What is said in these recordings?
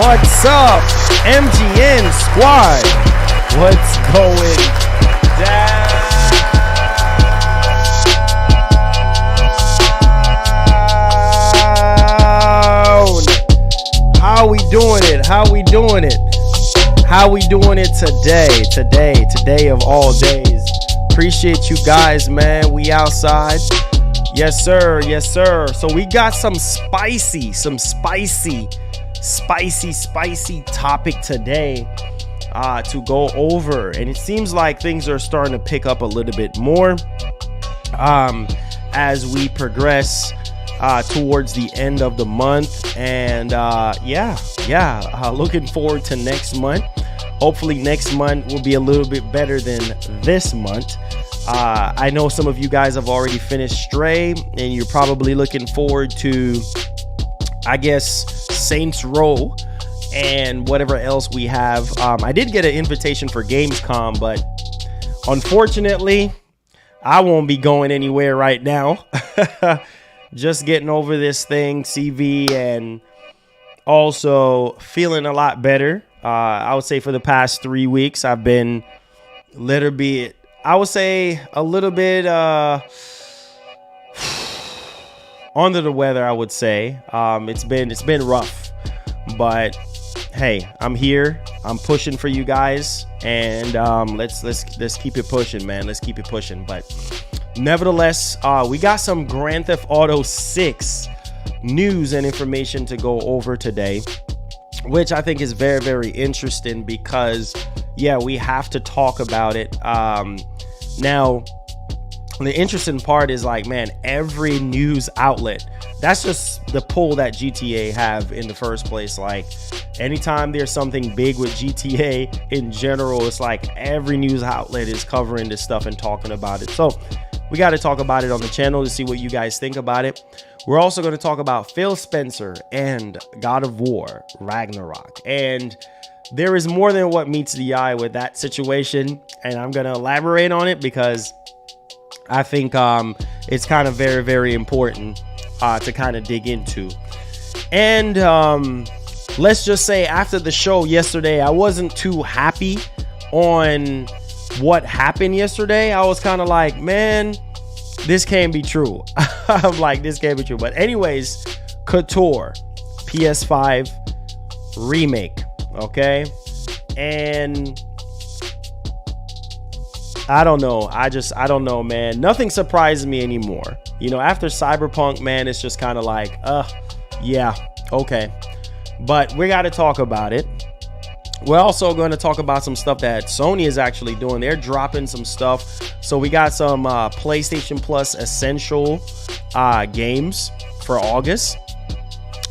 What's up, MGN squad? What's going down? How we doing it? How we doing it? How we doing it today? Today of all days. Appreciate you guys, man. We outside. Yes, sir. Yes, sir. So we got some spicy topic today to go over, and it seems like things are starting to pick up a little bit more as we progress towards the end of the month. And looking forward to next month. Hopefully next month will be a little bit better than this month. I know some of you guys have already finished Stray, and you're probably looking forward to, I guess, Saints Row and whatever else we have. I did get an invitation for Gamescom, but unfortunately, I won't be going anywhere right now. Just getting over this thing, CV, and also feeling a lot better. I would say for the past 3 weeks, I've been a little bit under the weather, I would say. It's been rough, but hey, I'm here. I'm pushing for you guys, and let's keep it pushing, man. Let's keep it pushing. But nevertheless, we got some Grand Theft Auto 6 news and information to go over today, which I think is very, very interesting because, yeah, we have to talk about it. Now, the interesting part is, like, man, every news outlet, that's just the pull that GTA have in the first place. Like, anytime there's something big with GTA in general, it's like every news outlet is covering this stuff and talking about it. So we got to talk about it on the channel to see what you guys think about it. We're also going to talk about Phil Spencer and God of War Ragnarok. And there is more than what meets the eye with that situation, and I'm going to elaborate on it because I think it's kind of very, very important to kind of dig into. And let's just say after the show yesterday, I wasn't too happy on what happened yesterday. I was kind of like, man, this can't be true. I'm like, this can't be true. But anyways, KOTOR PS5 remake, okay? And I don't know. I don't know, man. Nothing surprises me anymore. You know, after Cyberpunk, man, it's just kind of like, yeah, okay. But we got to talk about it. We're also going to talk about some stuff that Sony is actually doing. They're dropping some stuff. So we got some PlayStation Plus Essential games for August.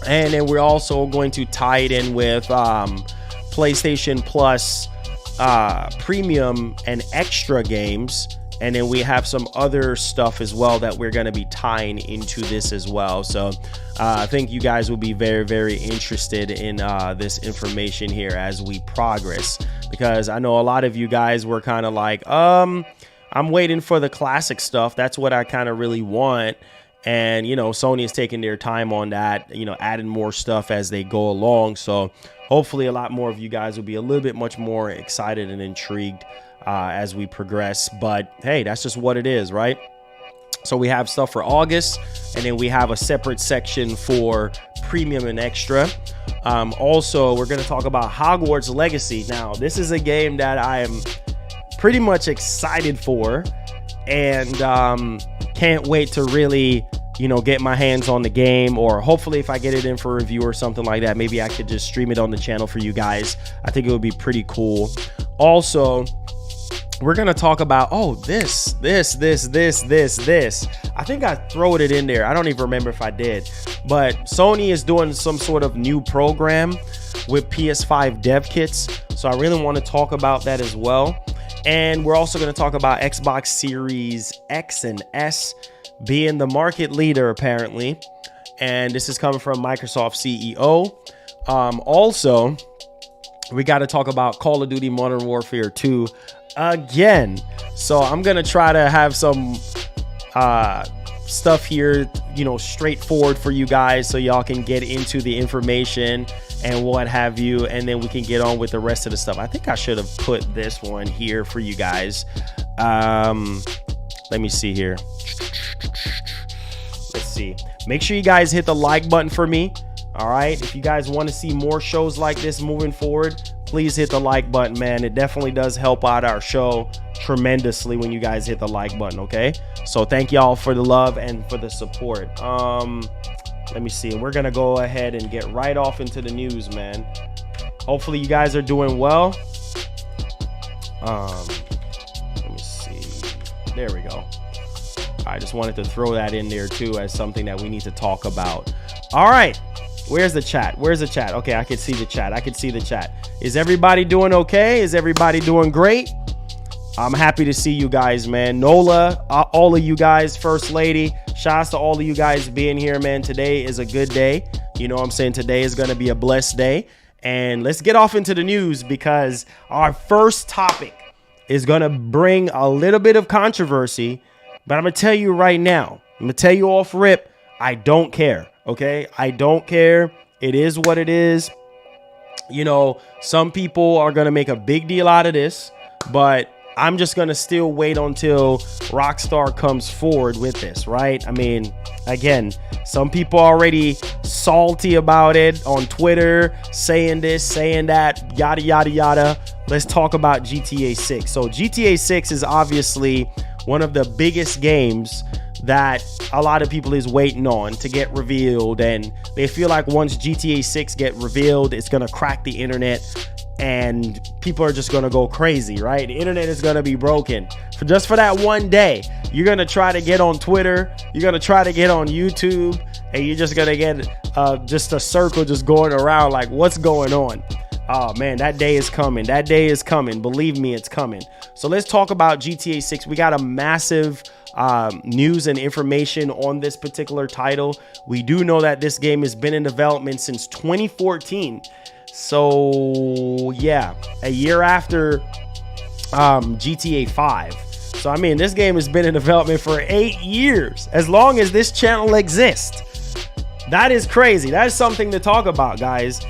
And then we're also going to tie it in with PlayStation Plus Premium and Extra games. And then we have some other stuff as well that we're going to be tying into this as well. So I think you guys will be very, very interested in this information here as we progress, because I know a lot of you guys were kind of like, I'm waiting for the classic stuff. That's what I kind of really want. And, you know, Sony is taking their time on that, you know, adding more stuff as they go along. So hopefully a lot more of you guys will be a little bit much more excited and intrigued as we progress. But hey, that's just what it is, right? So we have stuff for August, and then we have a separate section for Premium and Extra. Also, we're going to talk about Hogwarts Legacy. Now, this is a game that I am pretty much excited for, and can't wait to really, you know, get my hands on the game, or hopefully if I get it in for review or something like that, maybe I could just stream it on the channel for you guys. I think it would be pretty cool. Also, we're going to talk about, this. I think I throwed it in there. I don't even remember if I did. But Sony is doing some sort of new program with PS5 Dev Kits. So I really want to talk about that as well. And we're also going to talk about Xbox Series X and S being the market leader, apparently. And this is coming from Microsoft CEO. Also, we got to talk about Call of Duty Modern Warfare 2 again. So I'm gonna try to have some stuff here, you know, straightforward for you guys so y'all can get into the information and what have you, and then we can get on with the rest of the stuff. I think I should have put this one here for you guys. Let me see here. Let's see. Make sure you guys hit the like button for me. All right, if you guys want to see more shows like this moving forward, please hit the like button, man. It definitely does help out our show tremendously when you guys hit the like button. Okay, so thank y'all for the love and for the support. Let me see. We're gonna go ahead and get right off into the news, man. Hopefully you guys are doing well. Let me see. There we go. I just wanted to throw that in there too as something that we need to talk about. All right. Where's the chat? Where's the chat? Okay, I can see the chat. I can see the chat. Is everybody doing okay? Is everybody doing great? I'm happy to see you guys, man. Nola, all of you guys, First Lady, shouts to all of you guys being here, man. Today is a good day. You know what I'm saying? Today is going to be a blessed day. And let's get off into the news, because our first topic is going to bring a little bit of controversy. But I'm going to tell you right now, I'm going to tell you off rip, I don't care. Okay, I don't care. It is what it is. You know, some people are going to make a big deal out of this, but I'm just going to still wait until Rockstar comes forward with this, right? I mean, again, some people are already salty about it on Twitter, saying this, saying that, yada, yada, yada. Let's talk about GTA 6. So GTA 6 is obviously one of the biggest games that a lot of people is waiting on to get revealed, and they feel like once GTA 6 get revealed, it's gonna crack the internet and people are just gonna go crazy, right? The internet is gonna be broken for just for that one day. You're gonna try to get on Twitter, you're gonna try to get on YouTube, and you're just gonna get just a circle just going around like, what's going on? Oh man, that day is coming. That day is coming. Believe me, it's coming. So let's talk about GTA 6. We got a massive news and information on this particular title. We do know that this game has been in development since 2014. So yeah, a year after GTA 5. So I mean, this game has been in development for 8 years, as long as this channel exists. That is crazy. That is something to talk about, guys.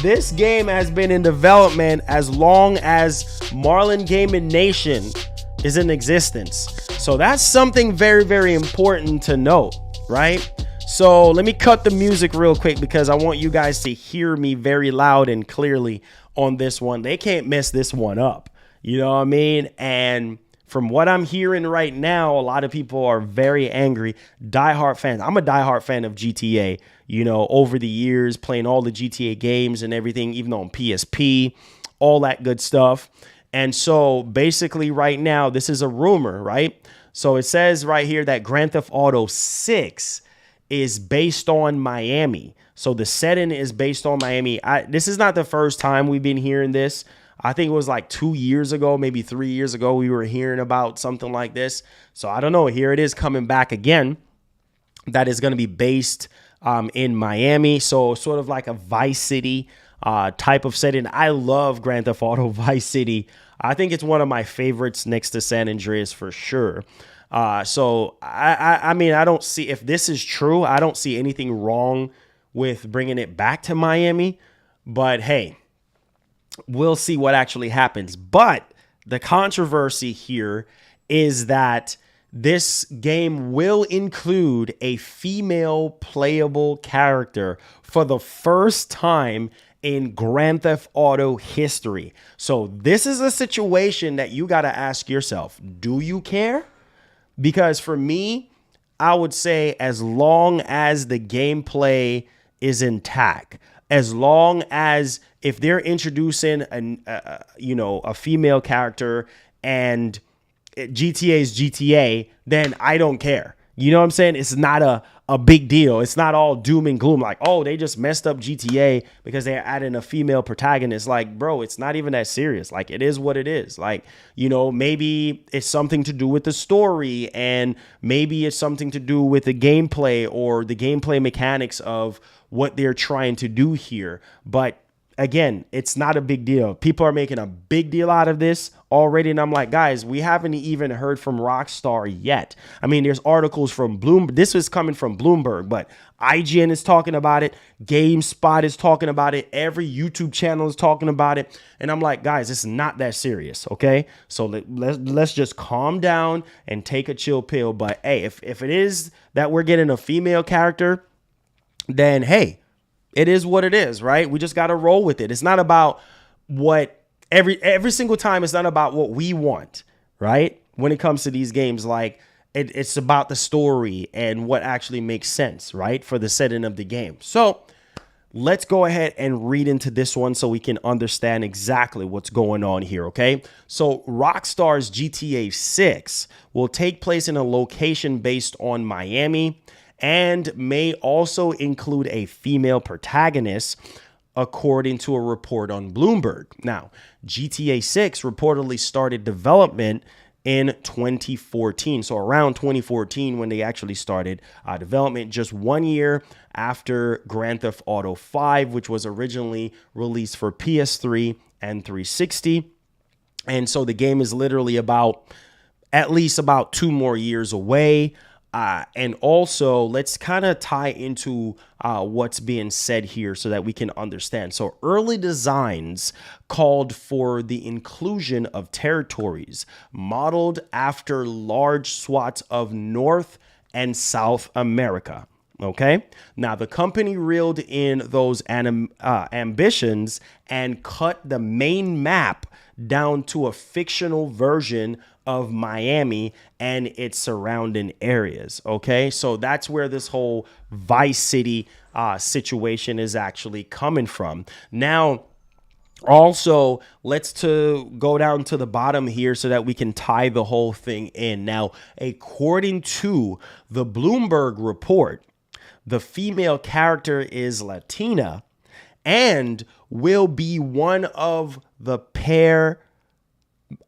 This game has been in development as long as MarlonGamingNation is in existence. So that's something very, very important to note, right? So let me cut the music real quick, because I want you guys to hear me very loud and clearly on this one. They can't mess this one up. You know what I mean? And from what I'm hearing right now, a lot of people are very angry. Diehard fans. I'm a diehard fan of GTA, you know, over the years, playing all the GTA games and everything, even on PSP, all that good stuff. And so basically right now, this is a rumor, right? So it says right here that Grand Theft Auto 6 is based on Miami. So the setting is based on Miami. This is not the first time we've been hearing this. I think it was like 2 years ago, maybe 3 years ago, we were hearing about something like this. So I don't know. Here it is coming back again. That is going to be based in Miami. So sort of like a Vice City type of setting. I love Grand Theft Auto Vice City. I think it's one of my favorites next to San Andreas for sure. So I mean, I don't see, if this is true, I don't see anything wrong with bringing it back to Miami. But hey, we'll see what actually happens. But the controversy here is that this game will include a female playable character for the first time in Grand Theft Auto history. So this is a situation that you got to ask yourself, do you care? Because for me, I would say as long as the gameplay is intact, as long as if they're introducing a female character and GTA is GTA, then I don't care. You know what I'm saying? It's not a big deal. It's not all doom and gloom like, oh, they just messed up GTA because they're adding a female protagonist. Like, bro, it's not even that serious. Like, it is what it is. Like, you know, maybe it's something to do with the story, and maybe it's something to do with the gameplay or the gameplay mechanics of what they're trying to do here. But again, it's not a big deal. People are making a big deal out of this already. And I'm like, guys, we haven't even heard from Rockstar yet. I mean, there's articles from Bloomberg. This was coming from Bloomberg, but IGN is talking about it. GameSpot is talking about it. Every YouTube channel is talking about it. And I'm like, guys, it's not that serious. Okay. So let's just calm down and take a chill pill. But hey, if it is that we're getting a female character, then hey, it is what it is, right? We just got to roll with it. It's not about what every single time. It's not about what we want, right? When it comes to these games, like it's about the story and what actually makes sense, right? For the setting of the game. So let's go ahead and read into this one so we can understand exactly what's going on here, okay? So Rockstar's GTA 6 will take place in a location based on Miami and may also include a female protagonist, according to a report on Bloomberg. Now, GTA 6 reportedly started development in 2014. So around 2014 when they actually started development, just 1 year after Grand Theft Auto 5, which was originally released for PS3 and 360. And so the game is literally at least about 2 more years away. And also, let's kind of tie into what's being said here so that we can understand. So early designs called for the inclusion of territories modeled after large swaths of North and South America. Okay, now the company reeled in those ambitions and cut the main map down to a fictional version of Miami and its surrounding areas. Okay, so that's where this whole Vice City situation is actually coming from. Now, also, let's go down to the bottom here so that we can tie the whole thing in. Now, according to the Bloomberg report, the female character is Latina and will be one of the pair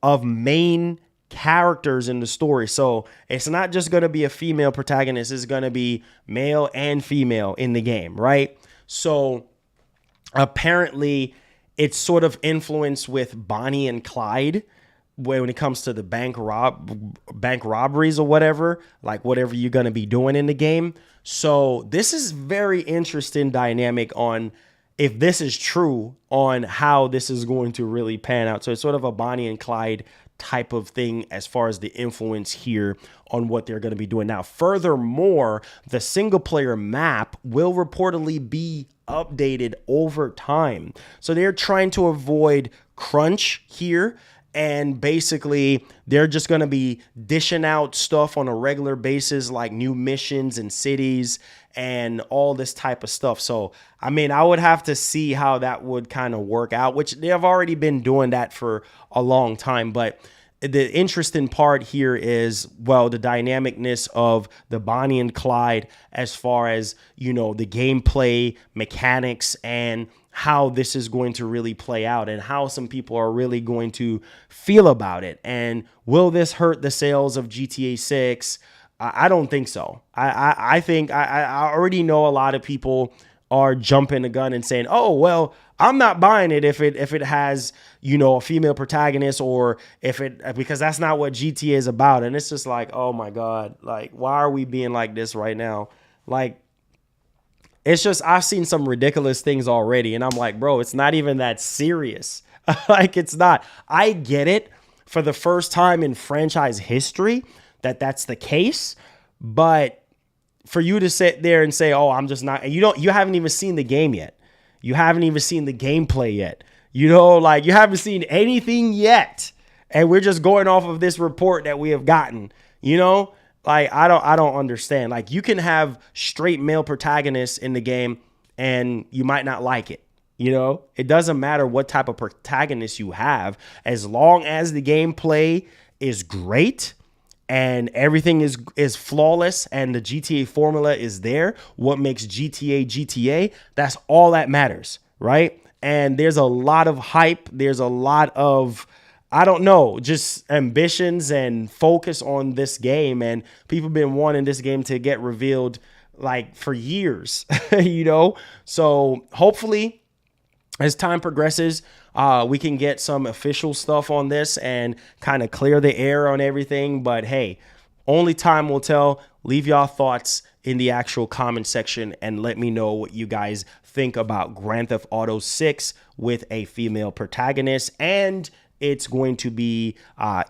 of main characters in the story. So it's not just going to be a female protagonist. It's going to be male and female in the game, right? So apparently it's sort of influenced with Bonnie and Clyde when it comes to the bank robberies or whatever, like whatever you're going to be doing in the game. So this is very interesting dynamic on if this is true on how this is going to really pan out. So it's sort of a Bonnie and Clyde type of thing as far as the influence here on what they're going to be doing. Now, furthermore, the single player map will reportedly be updated over time. So they're trying to avoid crunch here. And basically, they're just going to be dishing out stuff on a regular basis, like new missions and cities and all this type of stuff. So, I mean, I would have to see how that would kind of work out, which they have already been doing that for a long time. But the interesting part here is, well, the dynamicness of the Bonnie and Clyde as far as, you know, the gameplay mechanics and how this is going to really play out and how some people are really going to feel about it. And will this hurt the sales of GTA 6? I don't think so. I think I already know a lot of people are jumping the gun and saying, oh, well, I'm not buying it if it has, you know, a female protagonist or because that's not what GTA is about. And it's just like, oh my God, like, why are we being like this right now? Like, it's just, I've seen some ridiculous things already. And I'm like, bro, it's not even that serious. Like, it's not. I get it for the first time in franchise history that's the case. But for you to sit there and say, oh, I'm just not, and you haven't even seen the game yet. You haven't even seen the gameplay yet. You know, like, you haven't seen anything yet. And we're just going off of this report that we have gotten, you know? Like, I don't understand. Like, you can have straight male protagonists in the game and you might not like it. You know, it doesn't matter what type of protagonist you have, as long as the gameplay is great and everything is flawless and the GTA formula is there. What makes GTA, that's all that matters, right? And there's a lot of hype. There's a lot of, I don't know, just ambitions and focus on this game. And people have been wanting this game to get revealed like for years, you know? So hopefully as time progresses, we can get some official stuff on this and kind of clear the air on everything. But hey, only time will tell. Leave y'all thoughts in the actual comment section and let me know what you guys think about Grand Theft Auto 6 with a female protagonist. And it's going to be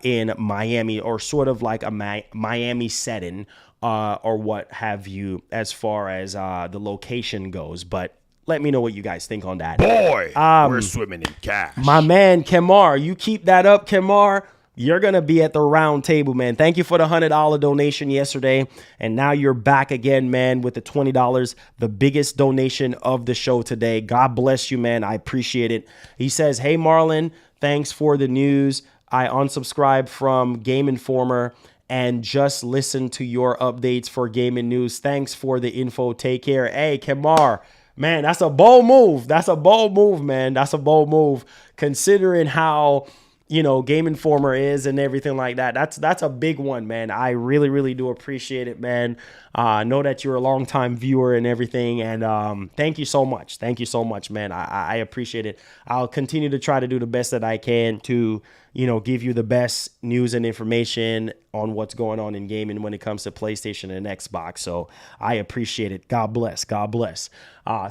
in Miami, or sort of like a Miami setting, or what have you, as far as the location goes. But let me know what you guys think on that. Boy, we're swimming in cash. My man, Kemar, you keep that up, Kemar. You're going to be at the round table, man. Thank you for the $100 donation yesterday. And now you're back again, man, with the $20, the biggest donation of the show today. God bless you, man. I appreciate it. He says, hey, Marlon, thanks for the news. I unsubscribed from Game Informer and just listen to your updates for gaming news. Thanks for the info. Take care. Hey, Kemar, man, that's a bold move. That's a bold move, man. That's a bold move, considering how, you know, Game Informer is and everything like that. That's a big one, man. I really, really do appreciate it, man. I know that you're a longtime viewer and everything, and thank you so much. Thank you so much, man. I appreciate it. I'll continue to try to do the best that I can to, you know, give you the best news and information on what's going on in gaming when it comes to PlayStation and Xbox. So I appreciate it. God bless. God bless.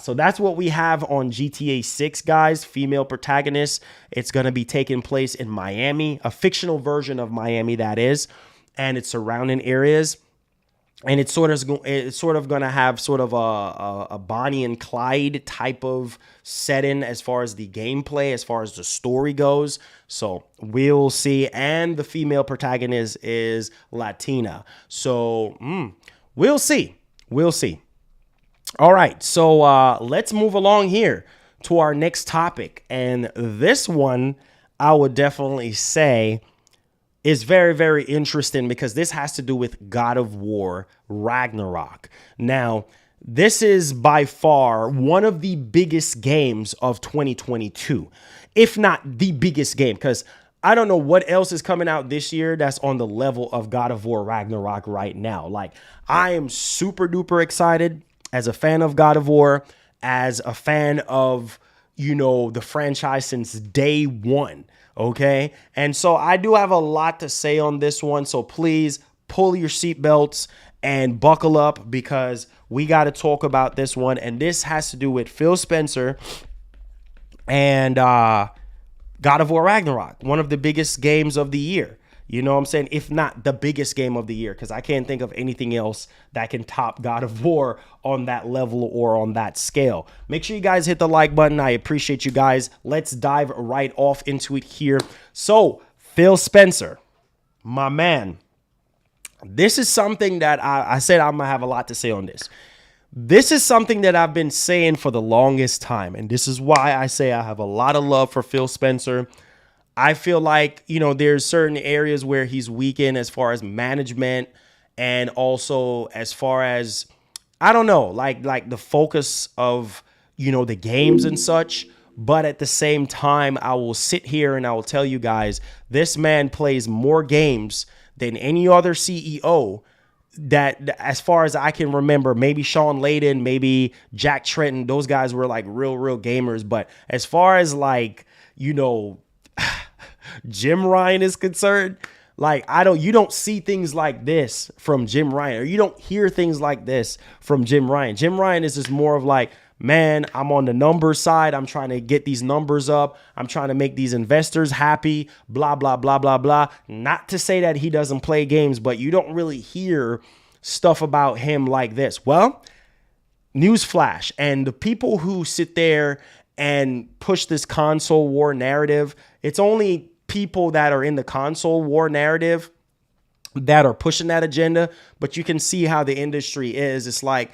So that's what we have on GTA 6, guys. Female protagonist. It's going to be taking place in Miami, a fictional version of Miami, that is, and its surrounding areas. And it's sort of going to have sort of a Bonnie and Clyde type of setting as far as the gameplay, as far as the story goes. So we'll see. And the female protagonist is Latina. So we'll see. We'll see. All right. So let's move along here to our next topic. And this one, I would definitely say, is very, very interesting because this has to do with God of War Ragnarok. Now, this is by far one of the biggest games of 2022, if not the biggest game, because I don't know what else is coming out this year that's on the level of God of War Ragnarok right now. Like, I am super duper excited as a fan of God of War, as a fan of, you know, the franchise since day one. Okay. And so I do have a lot to say on this one. So please pull your seatbelts and buckle up because we got to talk about this one. And this has to do with Phil Spencer and God of War Ragnarok, one of the biggest games of the year. You know what I'm saying? If not the biggest game of the year, because I can't think of anything else that can top God of War on that level or on that scale. Make sure you guys hit the like button. I appreciate you guys. Let's dive right off into it here. So, Phil Spencer, my man, this is something that I said I'm going to have a lot to say on this. This is something that I've been saying for the longest time, and this is why I say I have a lot of love for Phil Spencer. I feel like, you know, there's certain areas where he's weak in as far as management and also as far as, I don't know, like the focus of, you know, the games and such. But at the same time, I will sit here and I will tell you guys, this man plays more games than any other CEO that, as far as I can remember. Maybe Sean Layden, maybe Jack Tretton, those guys were like real gamers. But as far as like, you know, Jim Ryan is concerned, like you don't see things like this from Jim Ryan, or you don't hear things like this from Jim Ryan. Jim Ryan is just more of like, man, I'm on the numbers side. I'm trying to get these numbers up. I'm trying to make these investors happy, blah, blah, blah, blah, blah. Not to say that he doesn't play games, but you don't really hear stuff about him like this. Well, newsflash, and the people who sit there and push this console war narrative, it's only people that are in the console war narrative that are pushing that agenda. But you can see how the industry is. It's like,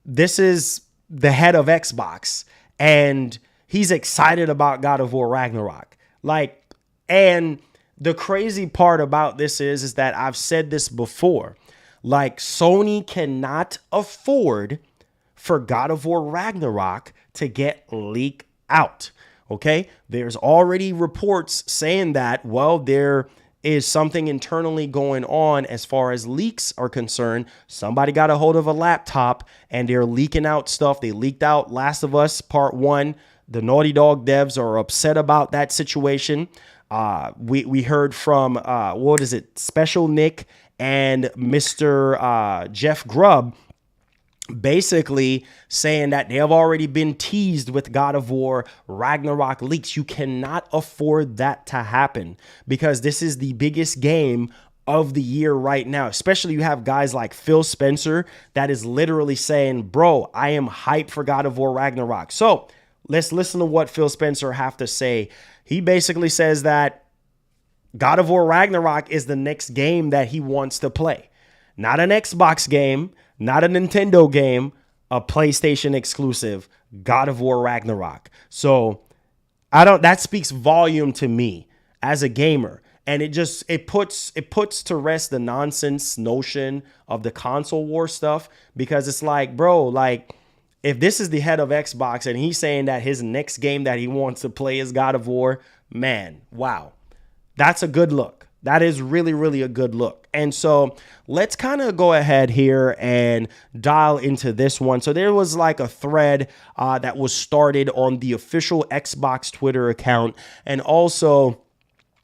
this is the head of Xbox and he's excited about God of War Ragnarok. Like, and the crazy part about this is that I've said this before, like, Sony cannot afford for God of War Ragnarok to get leaked out. Okay, there's already reports saying that, well, there is something internally going on as far as leaks are concerned. Somebody got a hold of a laptop and they're leaking out stuff. They leaked out Last of Us Part 1, The Naughty Dog devs are upset about that situation. We heard from Special Nick and Mr. Jeff Grubb, basically saying that they have already been teased with God of War Ragnarok leaks. You cannot afford that to happen because this is the biggest game of the year right now. Especially you have guys like Phil Spencer that is literally saying, bro, I am hyped for God of War Ragnarok. So let's listen to what Phil Spencer have to say. He basically says that God of War Ragnarok is the next game that he wants to play. Not an Xbox game, not a Nintendo game, a PlayStation exclusive, God of War Ragnarok. So that speaks volume to me as a gamer. And it puts to rest the nonsense notion of the console war stuff, because it's like, bro, like if this is the head of Xbox and he's saying that his next game that he wants to play is God of War, man, wow. That's a good look. That is really, really a good look. And so let's kind of go ahead here and dial into this one. So there was like a thread that was started on the official Xbox Twitter account. And also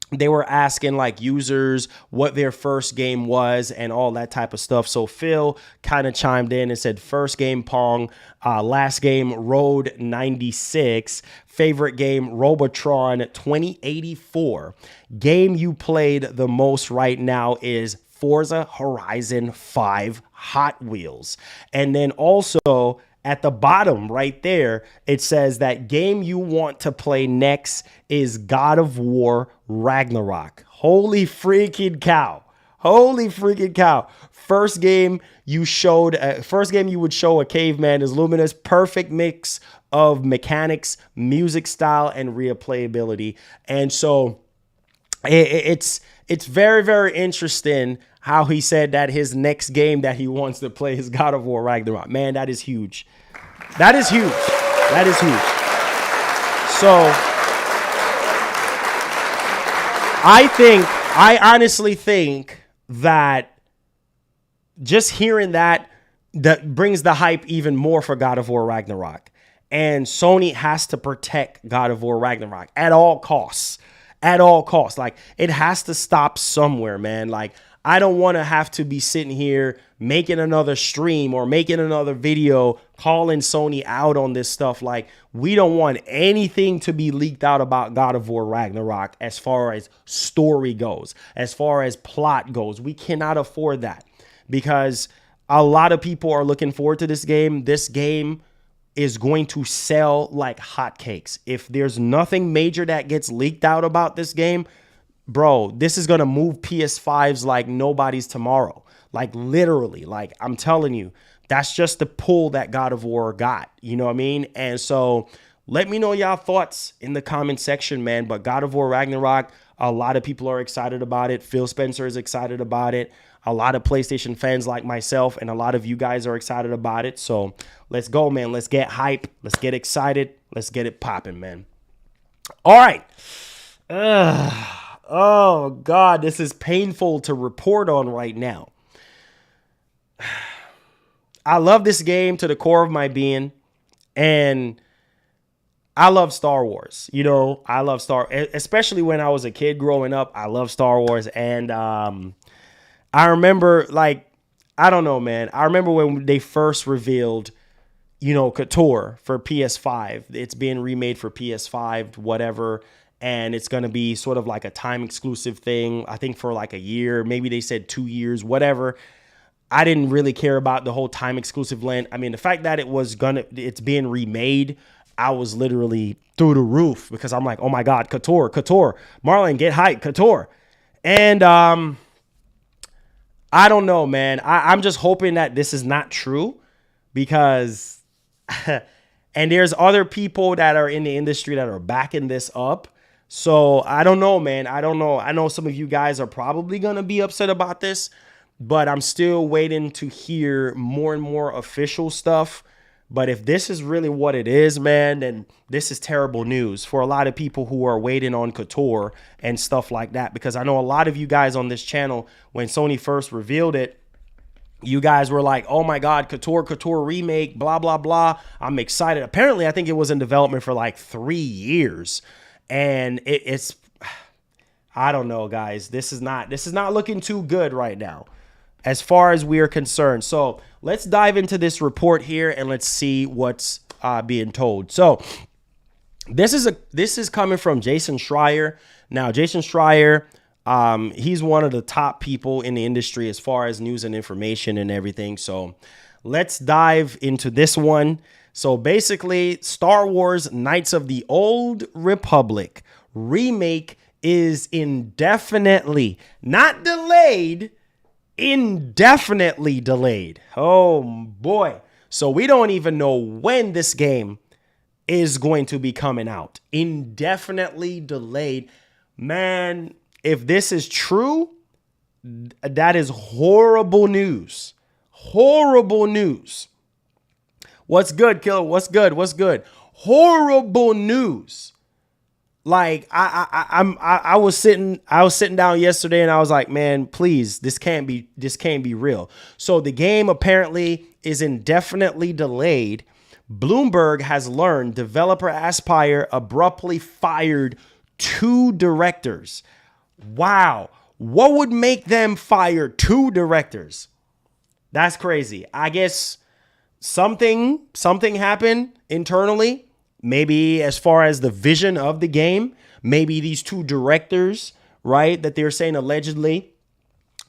they were asking like users what their first game was and all that type of stuff. So Phil kind of chimed in and said, first game Pong, last game Road 96, favorite game Robotron 2084. Game you played the most right now is Forza Horizon 5 Hot Wheels. And then also at the bottom right there, it says that game you want to play next is God of War Ragnarok. Holy freaking cow. Holy freaking cow. First game you would show a caveman is Luminous. Perfect mix of mechanics, music style, and replayability. And so it's very, very interesting how he said that his next game that he wants to play is God of War Ragnarok. Man, that is huge. That is huge. That is huge. So I honestly think that just hearing that brings the hype even more for God of War Ragnarok. And Sony has to protect God of War Ragnarok at all costs. At all costs. Like, it has to stop somewhere, man. Like, I don't want to have to be sitting here making another stream or making another video calling Sony out on this stuff. Like, we don't want anything to be leaked out about God of War Ragnarok as far as story goes, as far as plot goes. We cannot afford that because a lot of people are looking forward to this game. This game is going to sell like hotcakes. If there's nothing major that gets leaked out about this game, bro, this is going to move PS5s like nobody's tomorrow. Like, literally, like, I'm telling you, that's just the pull that God of War got. You know what I mean? And so let me know y'all thoughts in the comment section, man. But God of War Ragnarok, a lot of people are excited about it. Phil Spencer is excited about it. A lot of PlayStation fans like myself and a lot of you guys are excited about it. So let's go, man. Let's get hype. Let's get excited. Let's get it popping, man. All right. Oh, God, this is painful to report on right now. I love this game to the core of my being, and I love Star Wars. You know, I love especially when I was a kid growing up. I love Star Wars, and I remember, like, I don't know, man. I remember when they first revealed, you know, KOTOR for PS5. It's being remade for PS5, whatever. And it's going to be sort of like a time exclusive thing, I think for like a year. Maybe they said 2 years, whatever. I didn't really care about the whole time exclusive land. I mean, the fact that it's being remade, I was literally through the roof because I'm like, oh my God, KOTOR. Marlon, get hyped, KOTOR. And I don't know, man. I'm just hoping that this is not true because, and there's other people that are in the industry that are backing this up. So I don't know, man. I don't know. I know some of you guys are probably going to be upset about this, but I'm still waiting to hear more and more official stuff. But if this is really what it is, man, then this is terrible news for a lot of people who are waiting on KOTOR and stuff like that. Because I know a lot of you guys on this channel, when Sony first revealed it, You guys were like, oh my God, KOTOR remake, blah, blah, blah. I'm excited. Apparently, I think it was in development for like 3 years. And it's, I don't know, guys. This is not looking too good right now as far as we are concerned. So let's dive into this report here and let's see what's being told. So this is coming from Jason Schreier. Now, Jason Schreier, he's one of the top people in the industry as far as news and information and everything. So let's dive into this one. So basically, Star Wars Knights of the Old Republic remake is indefinitely, not delayed, indefinitely delayed. Oh boy. So we don't even know when this game is going to be coming out. Indefinitely delayed. Man, if this is true, that is horrible news. Horrible news. What's good, Killer? What's good? What's good? Horrible news. Like I was sitting down yesterday and I was like, man, please, this can't be real. So the game apparently is indefinitely delayed. Bloomberg has learned developer Aspyr abruptly fired 2 directors. Wow. What would make them fire 2 directors? That's crazy. I guess something happened internally. Maybe as far as the vision of the game, maybe these 2 directors, right, that they're saying allegedly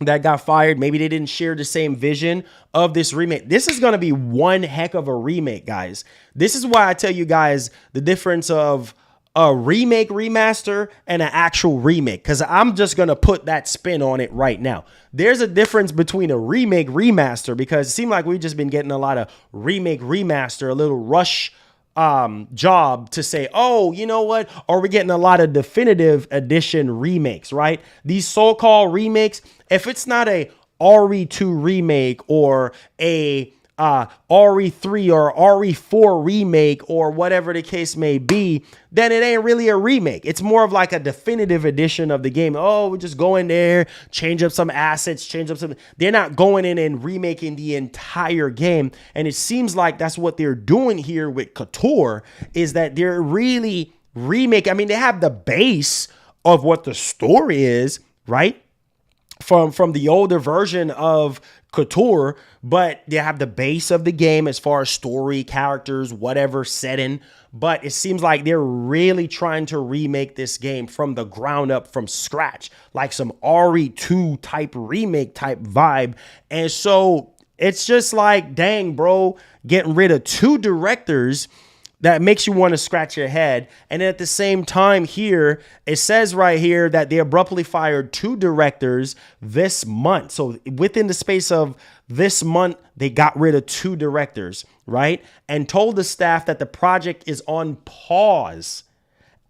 that got fired, maybe they didn't share the same vision of this remake. This is going to be one heck of a remake, guys. This is why I tell you guys the difference of a remake remaster and an actual remake, because I'm just going to put that spin on it right now. There's a difference between a remake remaster, because it seemed like we've just been getting a lot of remake remaster, a little rush job to say, oh, you know what? Or we're getting a lot of definitive edition remakes, right? These so-called remakes, if it's not a RE2 remake or a RE3 or RE4 remake or whatever the case may be, then it ain't really a remake. It's more of like a definitive edition of the game. Oh, we just go in there, change up some assets, change up some. They're not going in and remaking the entire game. And it seems like that's what they're doing here with KOTOR, is that they're really remaking. I mean, they have the base of what the story is, right? From the older version of KOTOR, but they have the base of the game as far as story, characters, whatever setting. But it seems like they're really trying to remake this game from the ground up, from scratch, like some RE2 type remake type vibe. And so it's just like, dang, bro, getting rid of 2 directors, that makes you want to scratch your head. And at the same time here, it says right here that they abruptly fired 2 directors this month. So within the space of this month, they got rid of 2 directors, right? And told the staff that the project is on pause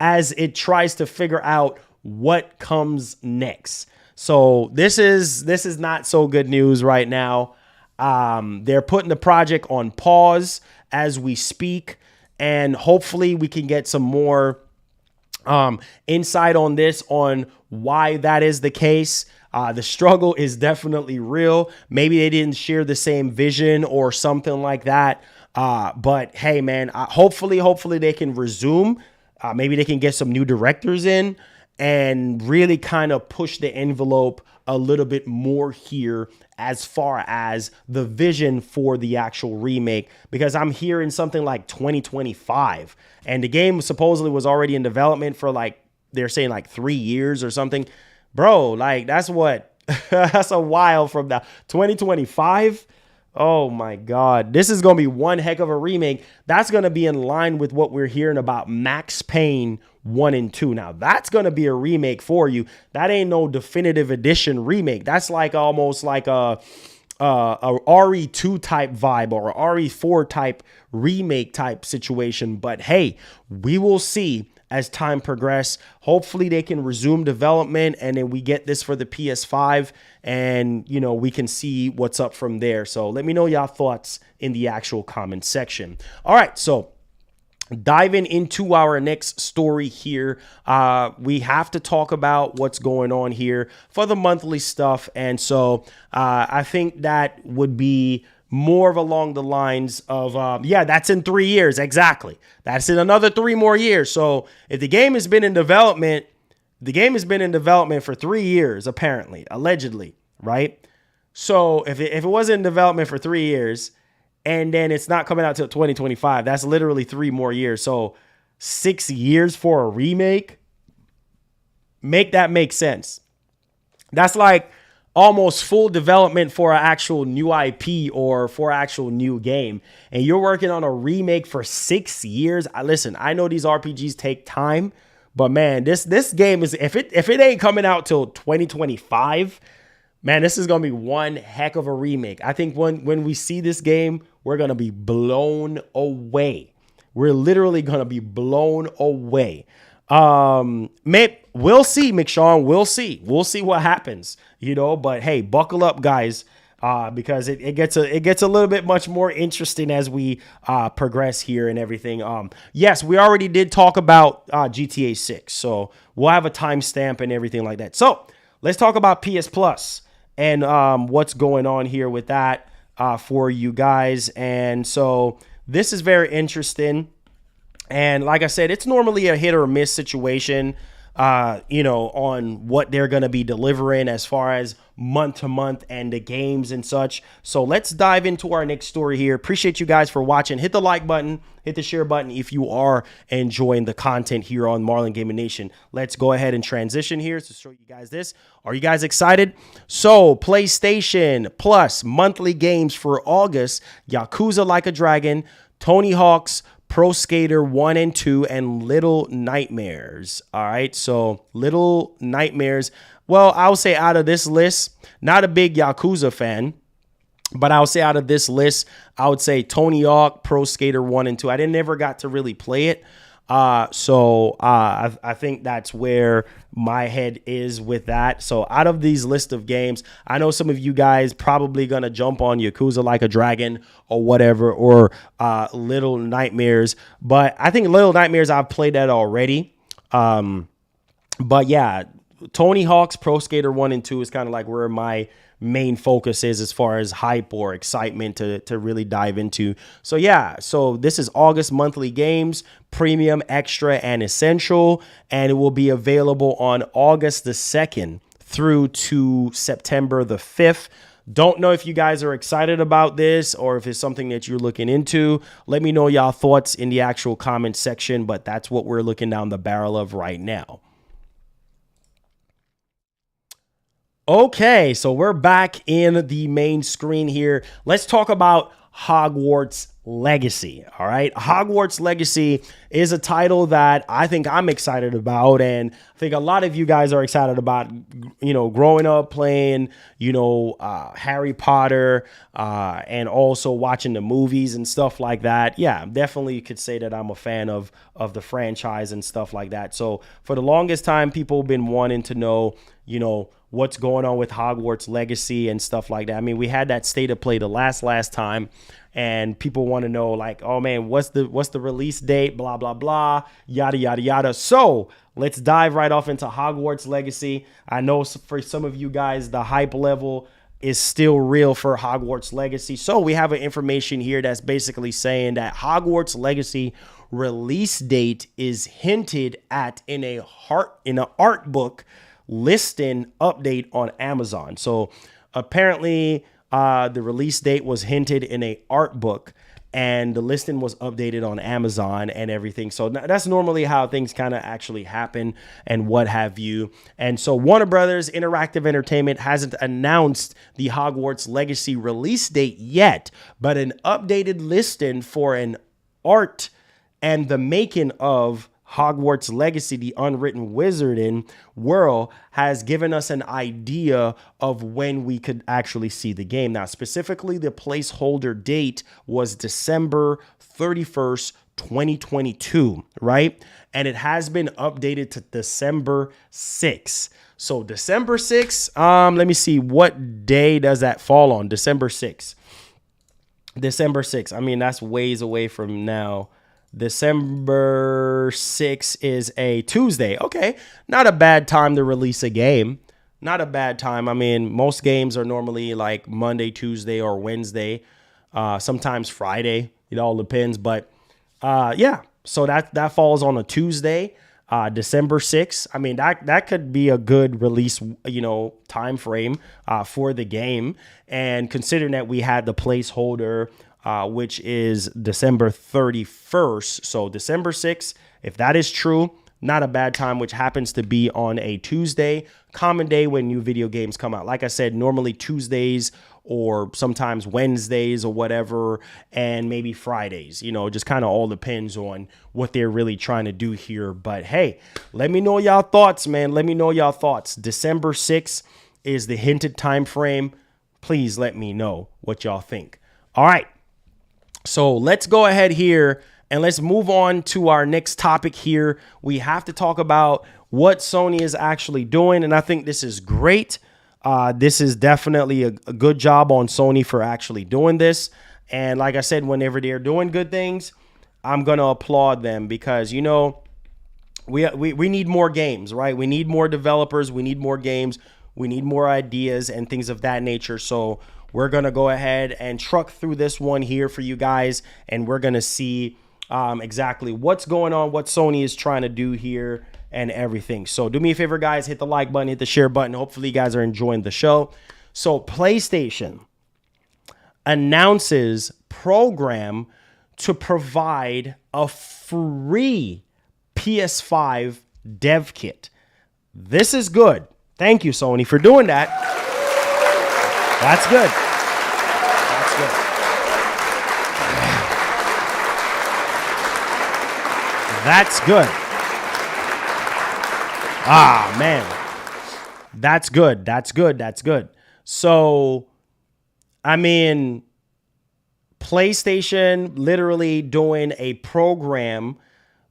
as it tries to figure out what comes next. So this is not so good news right now. They're putting the project on pause as we speak. And hopefully we can get some more insight on this, on why that is the case. The struggle is definitely real. Maybe they didn't share the same vision or something like that. But hey, man, hopefully they can resume. Maybe they can get some new directors in and really kind of push the envelope a little bit more here as far as the vision for the actual remake, because I'm hearing something like 2025, and the game supposedly was already in development for like, they're saying like 3 years or something. Bro, like that's what, that's a while from now. 2025. Oh my God. This is going to be one heck of a remake. That's going to be in line with what we're hearing about Max Payne 1 and 2. Now that's going to be a remake for you. That ain't no definitive edition remake. That's like almost like a RE2 type vibe or a RE4 type remake type situation. But hey, we will see as time progresses. Hopefully they can resume development and then we get this for the PS5 and, you know, we can see what's up from there. So let me know y'all thoughts in the actual comment section. All right. So diving into our next story here, we have to talk about what's going on here for the monthly stuff. And so I think that would be more of along the lines of, yeah, that's in 3 years. Exactly. That's in another 3 more years. So if the game has been in development, for 3 years, apparently, allegedly, right? So if it was in development for 3 years, and then it's not coming out till 2025. That's literally 3 more years. So 6 years for a remake. Make that make sense. That's like almost full development for an actual new IP or for an actual new game. And you're working on a remake for 6 years. Listen, I know these RPGs take time, but man, this game is, if it ain't coming out till 2025, man, this is going to be one heck of a remake. I think when we see this game, we're going to be blown away. We're literally going to be blown away. We'll see, McShawn. We'll see. We'll see what happens, but hey, buckle up, guys, because it gets a little bit much more interesting as we progress here and everything. Yes, we already did talk about GTA 6, so we'll have a timestamp and everything like that. So let's talk about PS Plus and what's going on here with that for you guys. And so this is very interesting. And like I said, it's normally a hit or miss situation, on what they're going to be delivering as far as month to month and the games and such. So let's dive into our next story here. Appreciate you guys for watching. Hit the like button, hit the share button if you are enjoying the content here on MarlonGamingNation. Let's go ahead and transition here to show you guys this. Are you guys excited? So PlayStation Plus monthly games for August: Yakuza Like a Dragon, Tony Hawk's Pro Skater 1 and 2, and Little Nightmares. All right, so Little Nightmares. Well, I'll say out of this list, not a big Yakuza fan, but I'll say out of this list, I would say Tony Hawk, Pro Skater 1 and 2. I never got to really play it. So I think that's where my head is with that. So out of these list of games, I know some of you guys probably going to jump on Yakuza Like a Dragon or whatever, or Little Nightmares. But I think Little Nightmares, I've played that already. But yeah, Tony Hawk's Pro Skater 1 and 2 is kind of like where my main focus is as far as hype or excitement to really dive into. So yeah, so this is August monthly games, premium, extra, and essential, and it will be available on August the 2nd through to September the 5th. Don't know if you guys are excited about this or if it's something that you're looking into. Let me know y'all thoughts in the actual comment section, but that's what we're looking down the barrel of right now. Okay, so we're back in the main screen here. Let's talk about Hogwarts Legacy. All right, Hogwarts Legacy is a title that I think I'm excited about, and I think a lot of you guys are excited about, growing up playing, Harry Potter, and also watching the movies and stuff like that. Yeah, definitely could say that I'm a fan of the franchise and stuff like that. So for the longest time, people have been wanting to know, what's going on with Hogwarts Legacy and stuff like that. I mean, we had that state of play the last time, and people want to know, like, oh man, what's the release date, blah blah blah, yada yada yada. So let's dive right off into Hogwarts Legacy. I know for some of you guys, the hype level is still real for Hogwarts Legacy. So we have an information here that's basically saying that Hogwarts Legacy release date is hinted at in an art book listing update on Amazon. So apparently the release date was hinted in a art book, and the listing was updated on Amazon and everything. So that's normally how things kind of actually happen and what have you. And so Warner Brothers Interactive Entertainment hasn't announced the Hogwarts Legacy release date yet, but an updated listing for an art and the making of Hogwarts Legacy, the unwritten wizarding world, has given us an idea of when we could actually see the game. Now, specifically, the placeholder date was December 31st, 2022, right? And it has been updated to December 6th. So December 6th, let me see, what day does that fall on? December 6th. December 6th. I mean, that's ways away from now. December 6th is a Tuesday. Okay, not a bad time to release a game. Not a bad time. I mean, most games are normally like Monday, Tuesday, or Wednesday. Sometimes Friday. It all depends. But yeah, so that falls on a Tuesday, December 6th. I mean, that could be a good release, time frame for the game. And considering that we had the placeholder, which is December 31st. So December 6th, if that is true, not a bad time, which happens to be on a Tuesday, common day when new video games come out. Like I said, normally Tuesdays or sometimes Wednesdays or whatever, and maybe Fridays, just kind of all depends on what they're really trying to do here. But hey, let me know y'all thoughts, man. Let me know y'all thoughts. December 6th is the hinted time frame. Please let me know what y'all think. All right. So let's go ahead here and let's move on to our next topic here. We have to talk about what Sony is actually doing, and I think this is great. This is definitely a good job on Sony for actually doing this. And like I said, whenever they're doing good things, I'm going to applaud them because, we need more games, right? We need more developers. We need more games. We need more ideas and things of that nature. So we're going to go ahead and truck through this one here for you guys, and we're going to see exactly what's going on, what Sony is trying to do here and everything. So do me a favor, guys, hit the like button, hit the share button. Hopefully you guys are enjoying the show. So PlayStation announces program to provide a free PS5 Dev Kit. This is good. Thank you, Sony, for doing that. That's good. That's good. Ah, man. That's good. So, I mean, PlayStation literally doing a program,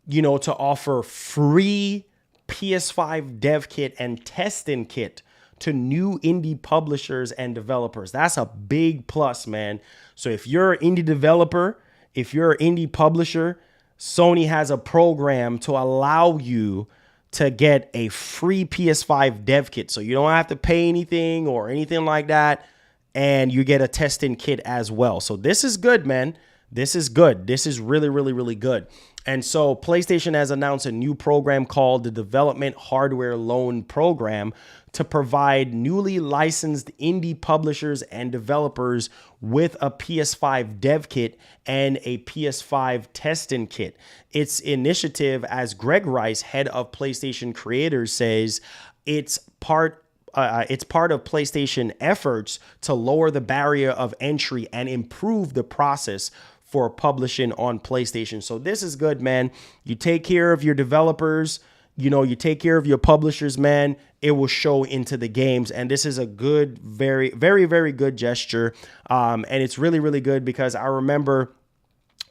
to offer free PS5 Dev Kit and testing kit to new indie publishers and developers. That's a big plus, man. So if you're an indie developer, if you're an indie publisher, Sony has a program to allow you to get a free PS5 Dev Kit. So you don't have to pay anything or anything like that. And you get a testing kit as well. So this is good, man. This is good. This is really, really, really good. And so PlayStation has announced a new program called the Development Hardware Loan Program to provide newly licensed indie publishers and developers with a PS5 Dev Kit and a PS5 testing kit. Its initiative, as Greg Rice, head of PlayStation Creators, says, it's part of PlayStation efforts to lower the barrier of entry and improve the process for publishing on PlayStation. So this is good, man. You take care of your developers, you take care of your publishers, man. It will show into the games. And this is a good, very, very, very good gesture. And it's really, really good because I remember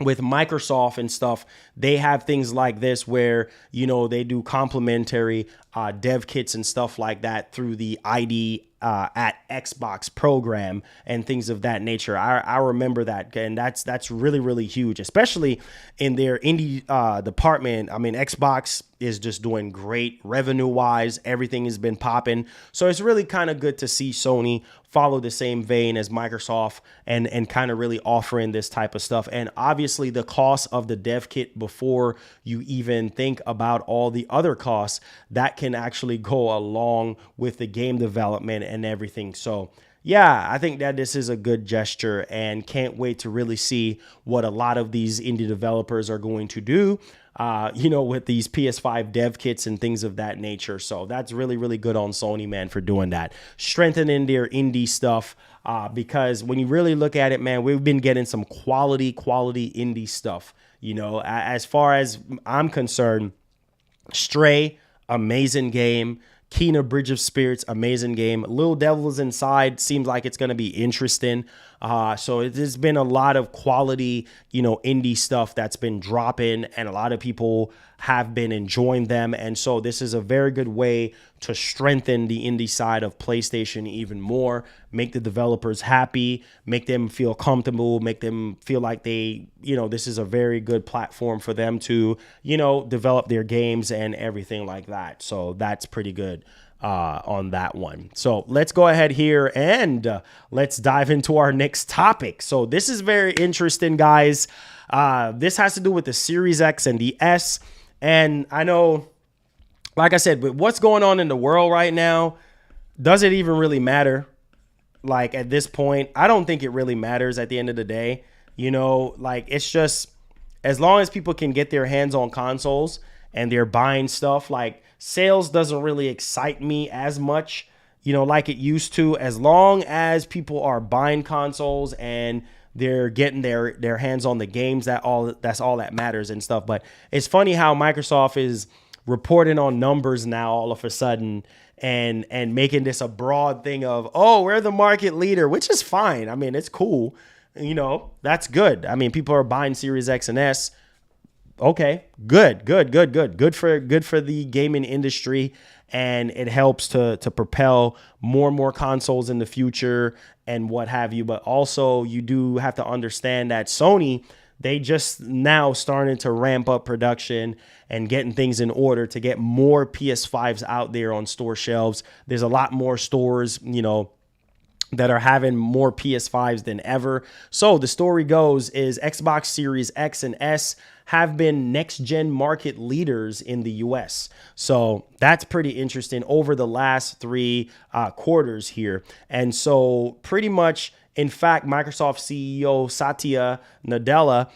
with Microsoft and stuff, they have things like this where, they do complimentary dev kits and stuff like that through the ID at Xbox program and things of that nature. I remember that, and that's really, really huge, especially in their indie department. I mean, Xbox is just doing great revenue wise. Everything has been popping. So it's really kind of good to see Sony follow the same vein as Microsoft and kind of really offering this type of stuff. And obviously the cost of the dev kit before you even think about all the other costs that can actually go along with the game development and everything. So yeah, I think that this is a good gesture and can't wait to really see what a lot of these indie developers are going to do, with these PS5 dev kits and things of that nature. So that's really, really good on Sony, man, for doing that. Strengthening their indie stuff because when you really look at it, man, we've been getting some quality indie stuff. As far as I'm concerned, Stray, amazing game. Kena Bridge of Spirits, amazing game. Little Devils Inside seems like it's going to be interesting. So there's been a lot of quality, indie stuff that's been dropping, and a lot of people have been enjoying them. And so this is a very good way to strengthen the indie side of PlayStation even more, make the developers happy, make them feel comfortable, make them feel like this is a very good platform for them to, develop their games and everything like that. So that's pretty good on that one. So let's go ahead here and let's dive into our next topic. So this is very interesting, guys. This has to do with the Series X and the S. And I know, like I said, with what's going on in the world right now, does it even really matter? Like at this point, I don't think it really matters at the end of the day. It's just as long as people can get their hands on consoles and they're buying stuff, like sales doesn't really excite me as much, like it used to. As long as people are buying consoles and they're getting their hands on the games, that's all that matters and stuff. But it's funny how Microsoft is reporting on numbers now all of a sudden and making this a broad thing of, oh, we're the market leader, which is fine. I mean, it's cool. That's good. I mean, people are buying Series X and S. Okay, good for the gaming industry, and it helps to propel more and more consoles in the future and what have you. But also, you do have to understand that Sony, they just now starting to ramp up production and getting things in order to get more PS5s out there on store shelves. There's a lot more stores, that are having more PS5s than ever. So the story goes is Xbox Series X and S have been next-gen market leaders in the US. So that's pretty interesting over the last 3 quarters here. And so pretty much, in fact, Microsoft CEO Satya Nadella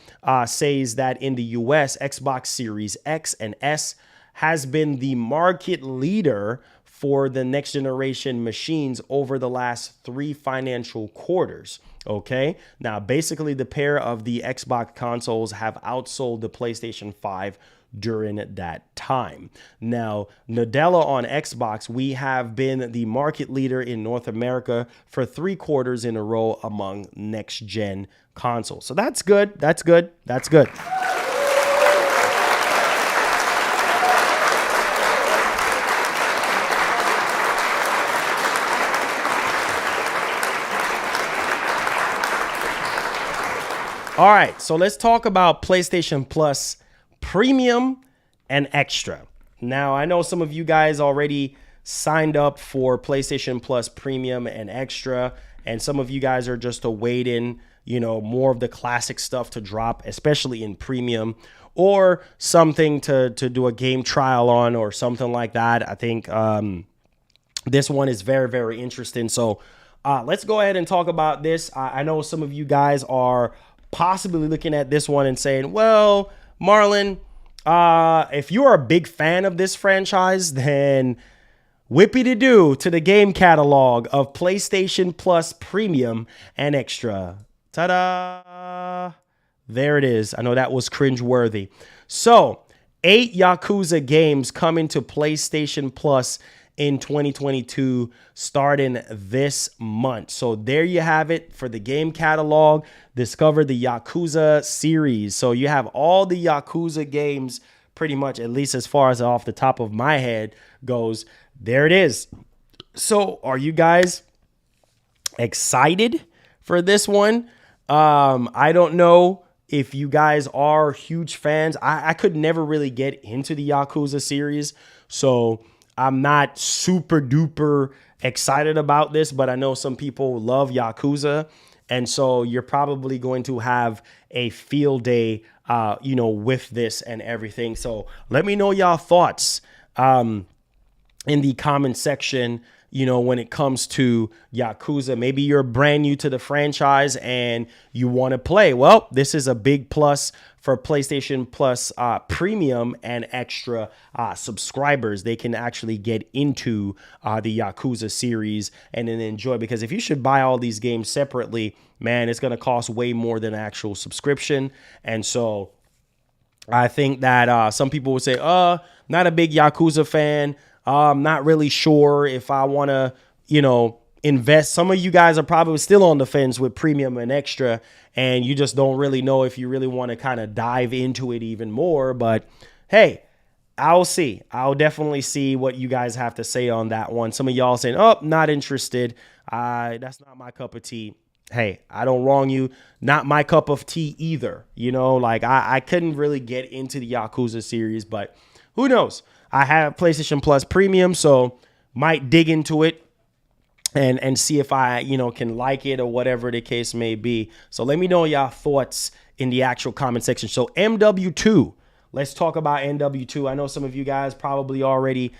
says that in the US, Xbox Series X and S has been the market leader for the next generation machines over the last 3 financial quarters. Okay. Now, basically, the pair of the Xbox consoles have outsold the PlayStation 5 during that time. Now, Nadella on Xbox, we have been the market leader in North America for 3 quarters in a row among next gen consoles. So that's good. That's good. That's good. All right, so let's talk about PlayStation Plus Premium and Extra. Now, I know some of you guys already signed up for PlayStation Plus Premium and Extra, and some of you guys are just awaiting, more of the classic stuff to drop, especially in Premium, or something to do a game trial on or something like that. I think this one is very, very interesting. So let's go ahead and talk about this. I know some of you guys are possibly looking at this one and saying, well, Marlon, if you are a big fan of this franchise, then whippy-de-doo to the game catalog of PlayStation Plus Premium and Extra. Ta-da! There it is. I know that was cringe-worthy. So, 8 Yakuza games coming to PlayStation Plus in 2022 starting this month. So there you have it for the game catalog. Discover the Yakuza series. So you have all the Yakuza games pretty much, at least as far as off the top of my head goes. There it is. So are you guys excited for this one? I don't know if you guys are huge fans. I could never really get into the Yakuza series, so I'm not super duper excited about this, but I know some people love Yakuza. And so you're probably going to have a field day, with this and everything. So let me know y'all thoughts in the comment section, when it comes to Yakuza. Maybe you're brand new to the franchise and you want to play. Well, this is a big plus for PlayStation Plus Premium and Extra subscribers. They can actually get into the Yakuza series and then enjoy, because if you should buy all these games separately, man, it's going to cost way more than an actual subscription. And so I think that some people would say, not a big Yakuza fan. I'm not really sure if I want to, invest. Some of you guys are probably still on the fence with premium and extra, and you just don't really know if you really want to kind of dive into it even more. But hey, I'll see. I'll definitely see what you guys have to say on that one. Some of y'all saying, oh, not interested. That's not my cup of tea. Hey, I don't wrong you. Not my cup of tea either. You know, like I couldn't really get into the Yakuza series, but who knows? I have PlayStation Plus Premium, so might dig into it and see if I, can like it or whatever the case may be. So let me know y'all thoughts in the actual comment section. So MW2. Let's talk about MW2. I know some of you guys probably already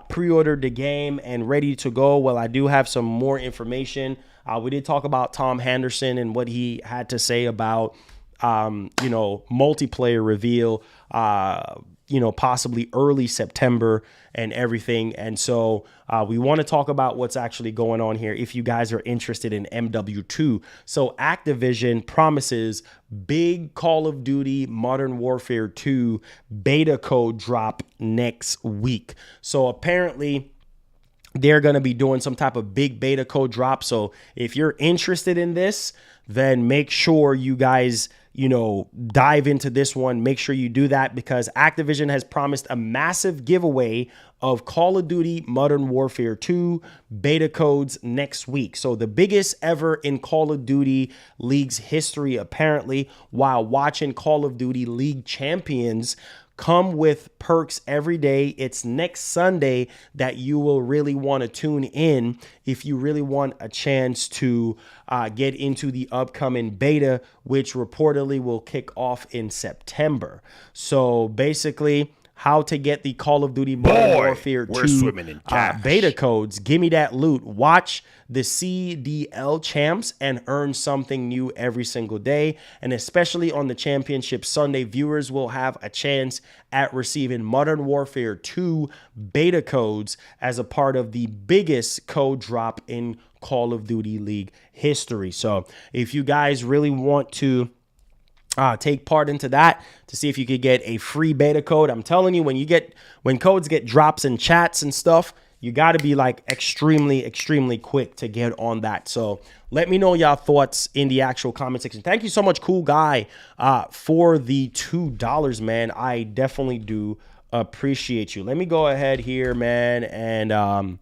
pre-ordered the game and ready to go. Well, I do have some more information. We did talk about Tom Henderson and what he had to say about, multiplayer reveal, possibly early September and everything. And so we want to talk about what's actually going on here if you guys are interested in MW2. So Activision promises big Call of Duty Modern Warfare 2 beta code drop next week. So apparently they're going to be doing some type of big beta code drop. So if you're interested in this, then make sure you guys dive into this one. Make sure you do that because Activision has promised a massive giveaway of Call of Duty Modern Warfare 2 beta codes next week. So the biggest ever in Call of Duty League's history, apparently, while watching Call of Duty League champions come with perks every day. It's next Sunday that you will really want to tune in if you really want a chance to get into the upcoming beta, which reportedly will kick off in September. So basically, how to get the Call of Duty Modern Warfare 2 beta codes. Give me that loot. Watch the CDL champs and earn something new every single day. And especially on the Championship Sunday, viewers will have a chance at receiving Modern Warfare 2 beta codes as a part of the biggest code drop in Call of Duty League history. So if you guys really want to take part into that to see if you could get a free beta code. I'm telling you, when codes get drops in chats and stuff, you got to be like extremely quick to get on that. So let me know y'all thoughts in the actual comment section. Thank you so much, Cool Guy, for the $2, man. I definitely do appreciate you. Let me go ahead here, man, and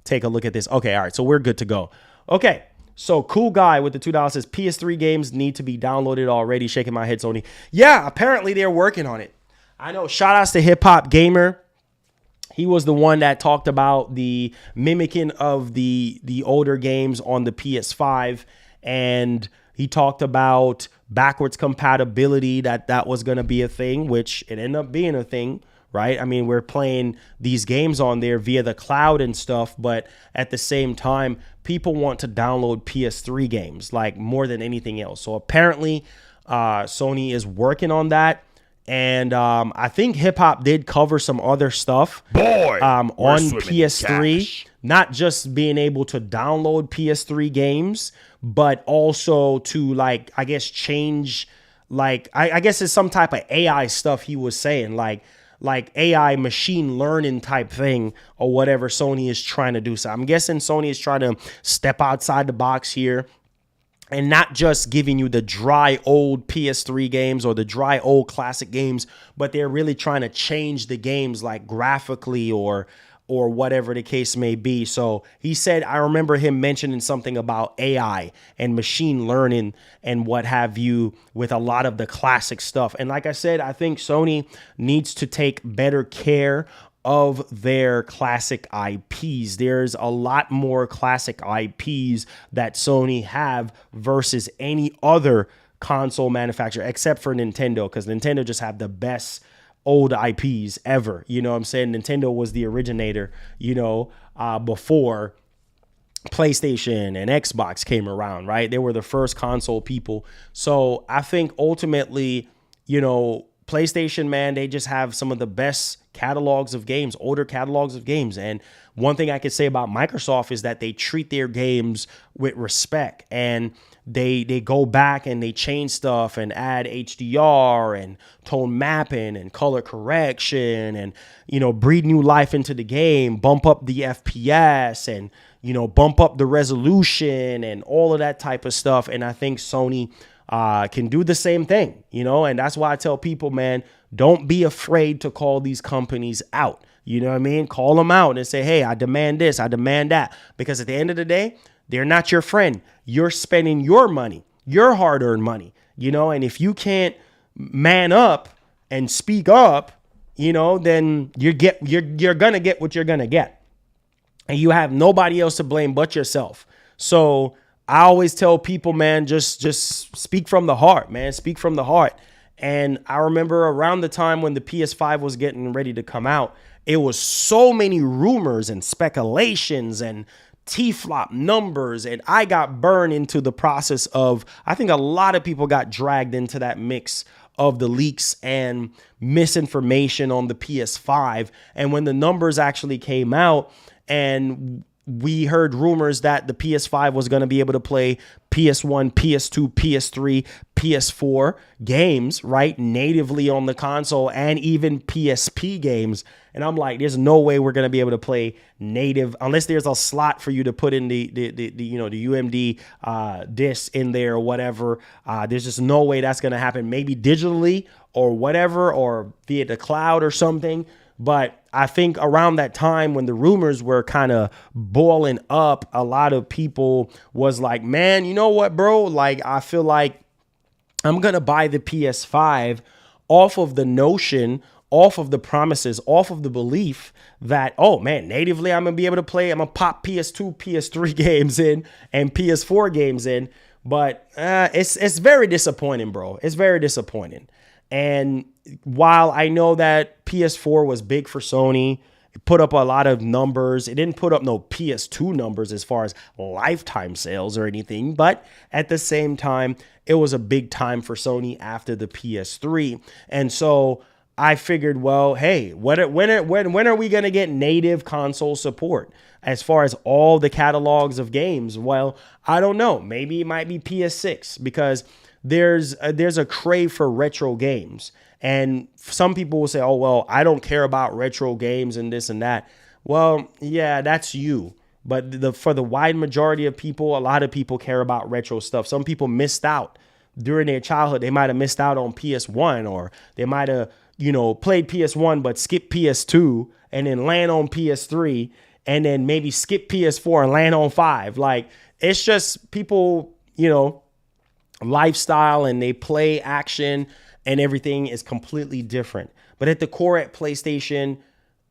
take a look at this. Okay, all right, so we're good to go. Okay. So Cool Guy with the $2 says PS3 games need to be downloaded already. Shaking my head, Sony. Yeah, apparently they're working on it. I know. Shout outs to Hip Hop Gamer. He was the one that talked about the mimicking of the older games on the PS5. And he talked about backwards compatibility, that was going to be a thing, which it ended up being a thing. Right? I mean, we're playing these games on there via the cloud and stuff, but at the same time, people want to download PS3 games like more than anything else. So apparently, Sony is working on that. And I think Hip Hop did cover some other stuff on PS3, not just being able to download PS3 games, but also to change, I guess it's some type of AI stuff he was saying, like AI machine learning type thing or whatever Sony is trying to do. So I'm guessing Sony is trying to step outside the box here and not just giving you the dry old PS3 games or the dry old classic games, but they're really trying to change the games like graphically or whatever the case may be. So he said, I remember him mentioning something about AI and machine learning and what have you with a lot of the classic stuff. And like I said, I think Sony needs to take better care of their classic IPs. There's a lot more classic IPs that Sony have versus any other console manufacturer except for Nintendo, because Nintendo just have the best old IPs ever. You know what I'm saying? Nintendo was the originator, before PlayStation and Xbox came around, right? They were the first console people. So I think ultimately, PlayStation, man, they just have some of the best catalogs of games, older catalogs of games. And one thing I could say about Microsoft is that they treat their games with respect. And they go back and they change stuff and add HDR and tone mapping and color correction and, you know, breathe new life into the game, bump up the FPS and, you know, bump up the resolution and all of that type of stuff. And I think Sony can do the same thing, you know, and that's why I tell people, man, don't be afraid to call these companies out. You know what I mean? Call them out and say, hey, I demand this, I demand that. Because at the end of the day, they're not your friend. You're spending your money, your hard-earned money, you know, and if you can't man up and speak up, you know, then you're going to get what you're going to get. And you have nobody else to blame but yourself. So I always tell people, man, just speak from the heart, man. Speak from the heart. And I remember around the time when the PS5 was getting ready to come out, it was so many rumors and speculations and T-flop numbers. And I got burned into the process of, I think a lot of people got dragged into that mix of the leaks and misinformation on the PS5. And when the numbers actually came out and we heard rumors that the PS5 was going to be able to play PS1, PS2, PS3, PS4 games, right? Natively on the console and even PSP games. And I'm like, there's no way we're going to be able to play native unless there's a slot for you to put in the you know, the UMD disc in there or whatever. There's just no way that's going to happen. Maybe digitally or whatever, or via the cloud or something. But I think around that time when the rumors were kind of boiling up, a lot of people was like, man, you know what, bro? Like, I feel like I'm going to buy the PS5 off of the notion, off of the promises, off of the belief that, oh, man, natively I'm going to be able to play. I'm going to pop PS2, PS3 games in and PS4 games in. But it's very disappointing, bro. It's very disappointing. And while I know that PS4 was big for Sony, it put up a lot of numbers. It didn't put up no PS2 numbers as far as lifetime sales or anything. But at the same time, it was a big time for Sony after the PS3. And so I figured, well, hey, when are we going to get native console support as far as all the catalogs of games? Well, I don't know. Maybe it might be PS6 because there's a crave for retro games. And some people will say, oh, well, I don't care about retro games and this and that. Well, yeah, that's you. But for the wide majority of people, a lot of people care about retro stuff. Some people missed out during their childhood. They might have missed out on PS1, or they might have, you know, played PS1 but skipped PS2 and then land on PS3 and then maybe skip PS4 and land on 5. Like, it's just people, you know, lifestyle, and they play action and everything is completely different. But at the core at PlayStation,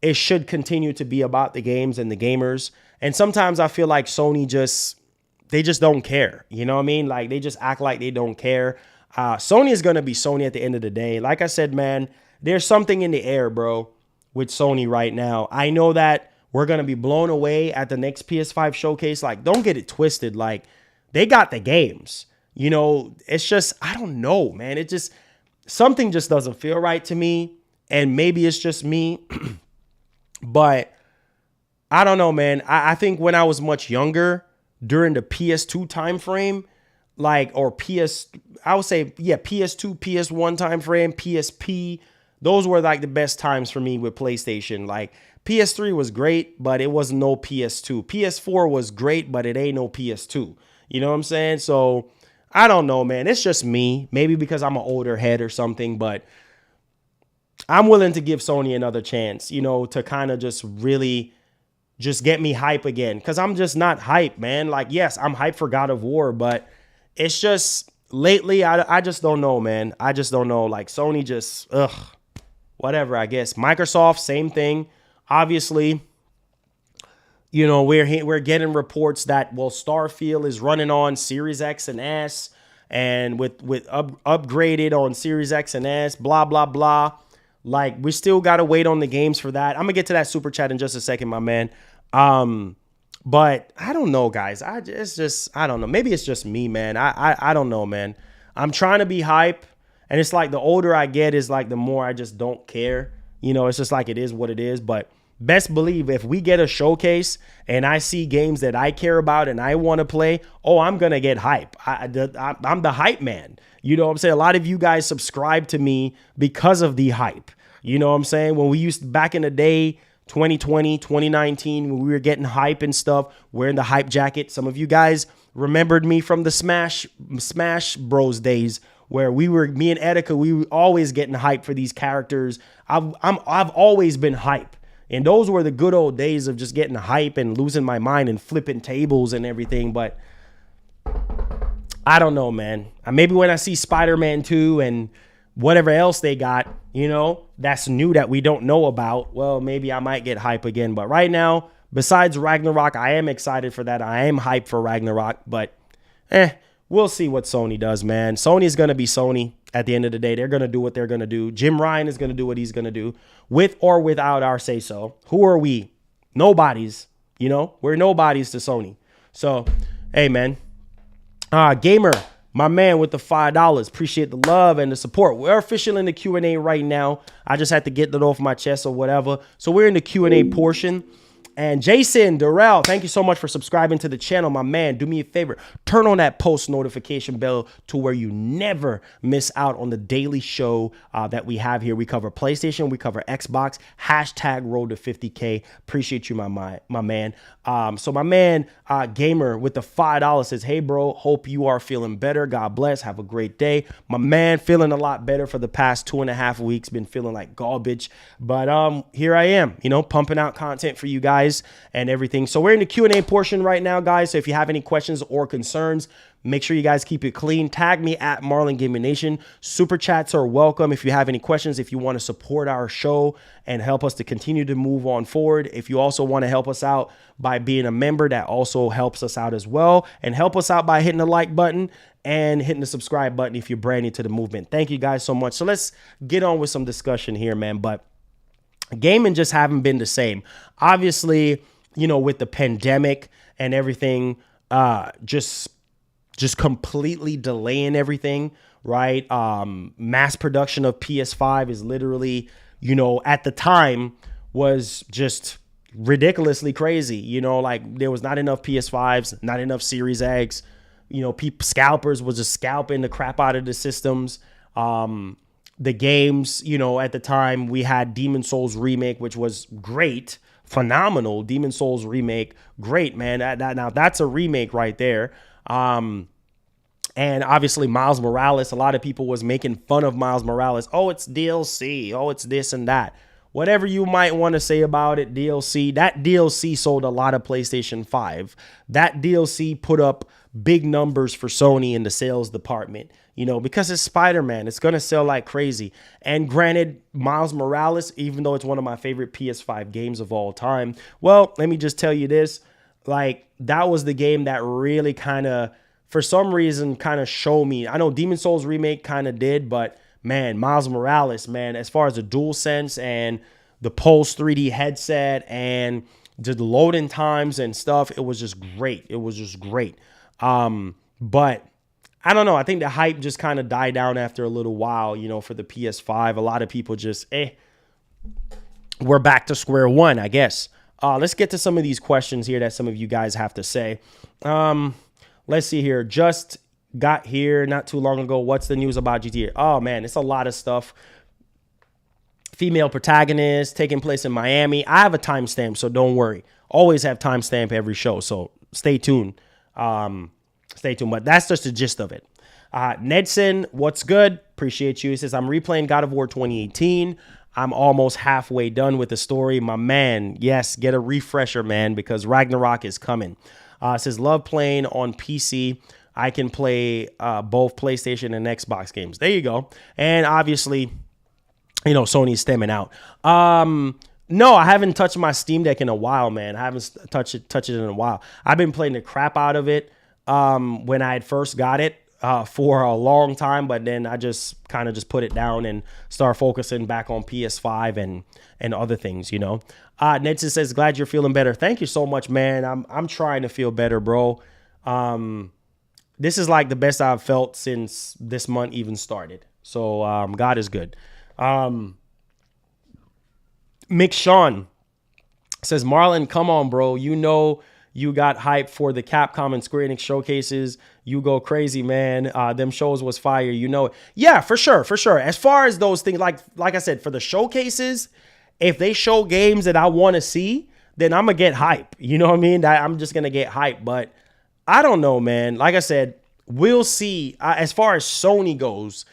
it should continue to be about the games and the gamers. And sometimes I feel like Sony they just don't care. You know what I mean? Like, they just act like they don't care. Sony is going to be Sony at the end of the day. Like I said, man, there's something in the air, bro, with Sony right now. I know that we're going to be blown away at the next PS5 showcase. Like, don't get it twisted. Like, they got the games. You know, it's just, I don't know, man. It just, something just doesn't feel right to me. And maybe it's just me. But I don't know, man. I think when I was much younger, during the PS2 time frame, like, or I would say, yeah, PS2, PS1 time frame, PSP, those were like the best times for me with PlayStation. Like, PS3 was great, but it was no PS2. PS4 was great, but it ain't no PS2. You know what I'm saying? So I don't know, man. It's just me. Maybe because I'm an older head or something, but I'm willing to give Sony another chance, you know, to kind of just really just get me hype again. Because I'm just not hype, man. Like, yes, I'm hyped for God of War, but it's just lately, I just don't know, man. I just don't know. Like, Sony just, whatever, I guess. Microsoft, same thing. Obviously, you know, we're getting reports that, well, Starfield is running on Series X and S, and with upgraded on Series X and S, blah, blah, blah. Like, we still got to wait on the games for that. I'm going to get to that super chat in just a second, my man. But I don't know, guys. It's just, I don't know. Maybe it's just me, man. I don't know, man. I'm trying to be hype, and it's like the older I get is like the more I just don't care. You know, it's just like it is what it is. But best believe if we get a showcase and I see games that I care about and I want to play, oh, I'm going to get hype. I'm the hype man. You know what I'm saying? A lot of you guys subscribe to me because of the hype. You know what I'm saying? When we used back in the day, 2020, 2019, when we were getting hype and stuff, wearing the hype jacket. Some of you guys remembered me from the Smash Bros days where me and Etika, we were always getting hype for these characters. I've always been hype. And those were the good old days of just getting hype and losing my mind and flipping tables and everything. But I don't know, man. Maybe when I see Spider-Man 2 and whatever else they got, you know, that's new that we don't know about, well, maybe I might get hype again. But right now, besides Ragnarok, I am excited for that. I am hyped for Ragnarok, but we'll see what Sony does, man. Sony's going to be Sony at the end of the day. They're going to do what they're going to do. Jim Ryan is going to do what he's going to do, with or without our say-so. Who are we? Nobodies, you know? We're nobodies to Sony. So, hey, man. Gamer, my man with the $5. Appreciate the love and the support. We're official in the Q&A right now. I just had to get that off my chest or whatever. So we're in the Q&A portion. And Jason Durrell, thank you so much for subscribing to the channel, my man. Do me a favor. Turn on that post notification bell to where you never miss out on the daily show that we have here. We cover PlayStation. We cover Xbox. Hashtag road to 50K. Appreciate you, my man. So my man, Gamer with the $5 says, hey, bro, hope you are feeling better. God bless. Have a great day. My man, feeling a lot better for the past 2.5 weeks. Been feeling like garbage. But here I am, you know, pumping out content for you guys and everything. So we're in the Q&A portion right now, guys. So if you have any questions or concerns, make sure you guys keep it clean. Tag me at MarlonGamingNation. Super chats are welcome. If you have any questions, if you want to support our show and help us to continue to move on forward. If you also want to help us out by being a member, that also helps us out as well. And help us out by hitting the like button and hitting the subscribe button if you're brand new to the movement. Thank you guys so much. So let's get on with some discussion here, man. But gaming just haven't been the same. Obviously, you know, with the pandemic and everything, just completely delaying everything, right? Mass production of PS5 is literally, you know, at the time was just ridiculously crazy. You know, like there was not enough PS5s, not enough Series X. You know, scalpers was just scalping the crap out of the systems. The games, you know, at the time we had Demon Souls Remake, which was great, phenomenal. Demon Souls Remake, great, man. Now that's a remake right there. And obviously Miles Morales, a lot of people was making fun of Miles Morales. Oh, it's DLC. Oh, it's this and that. Whatever you might want to say about it, DLC. That DLC sold a lot of PlayStation 5. That DLC put up big numbers for Sony in the sales department, you know, because it's Spider-Man. It's going to sell like crazy. And granted, Miles Morales, even though it's one of my favorite PS5 games of all time, well, let me just tell you this, like that was the game that really kind of, for some reason, kind of showed me. I know Demon Souls Remake kind of did, but man, Miles Morales, man, as far as the DualSense and the Pulse 3D headset and the loading times and stuff, it was just great. It was just great. But I don't know. I think the hype just kind of died down after a little while, you know, for the PS5. A lot of people just, we're back to square one, I guess. Let's get to some of these questions here that some of you guys have to say. Let's see here. Just got here not too long ago. What's the news about GTA? Oh, man, it's a lot of stuff. Female protagonist taking place in Miami. I have a timestamp, so don't worry. Always have timestamp every show, so stay tuned. But that's just the gist of it. Nedson, what's good? Appreciate you. He says, I'm replaying God of War 2018. I'm almost halfway done with the story. My man, yes, get a refresher, man, because Ragnarok is coming. Says, love playing on PC. I can play both PlayStation and Xbox games. There you go. And obviously, you know, Sony's stemming out. No, I haven't touched my Steam Deck in a while, man. I haven't touched it in a while. I've been playing the crap out of it when I had first got it for a long time, but then I just kind of just put it down and start focusing back on PS5 and other things, you know. Nedson says, glad you're feeling better. Thank you so much, man. I'm trying to feel better, bro. This is like the best I've felt since this month even started. So God is good. Mick Sean, Says Marlon, come on, bro. You know you got hype for the Capcom and Square Enix showcases. You go crazy, man. Them shows was fire. You know it. Yeah, for sure, for sure. As far as those things, like I said, for the showcases, if they show games that I want to see, then I'm gonna get hype. You know what I mean? I'm just gonna get hype. But I don't know, man. Like I said, we'll see. As far as Sony goes,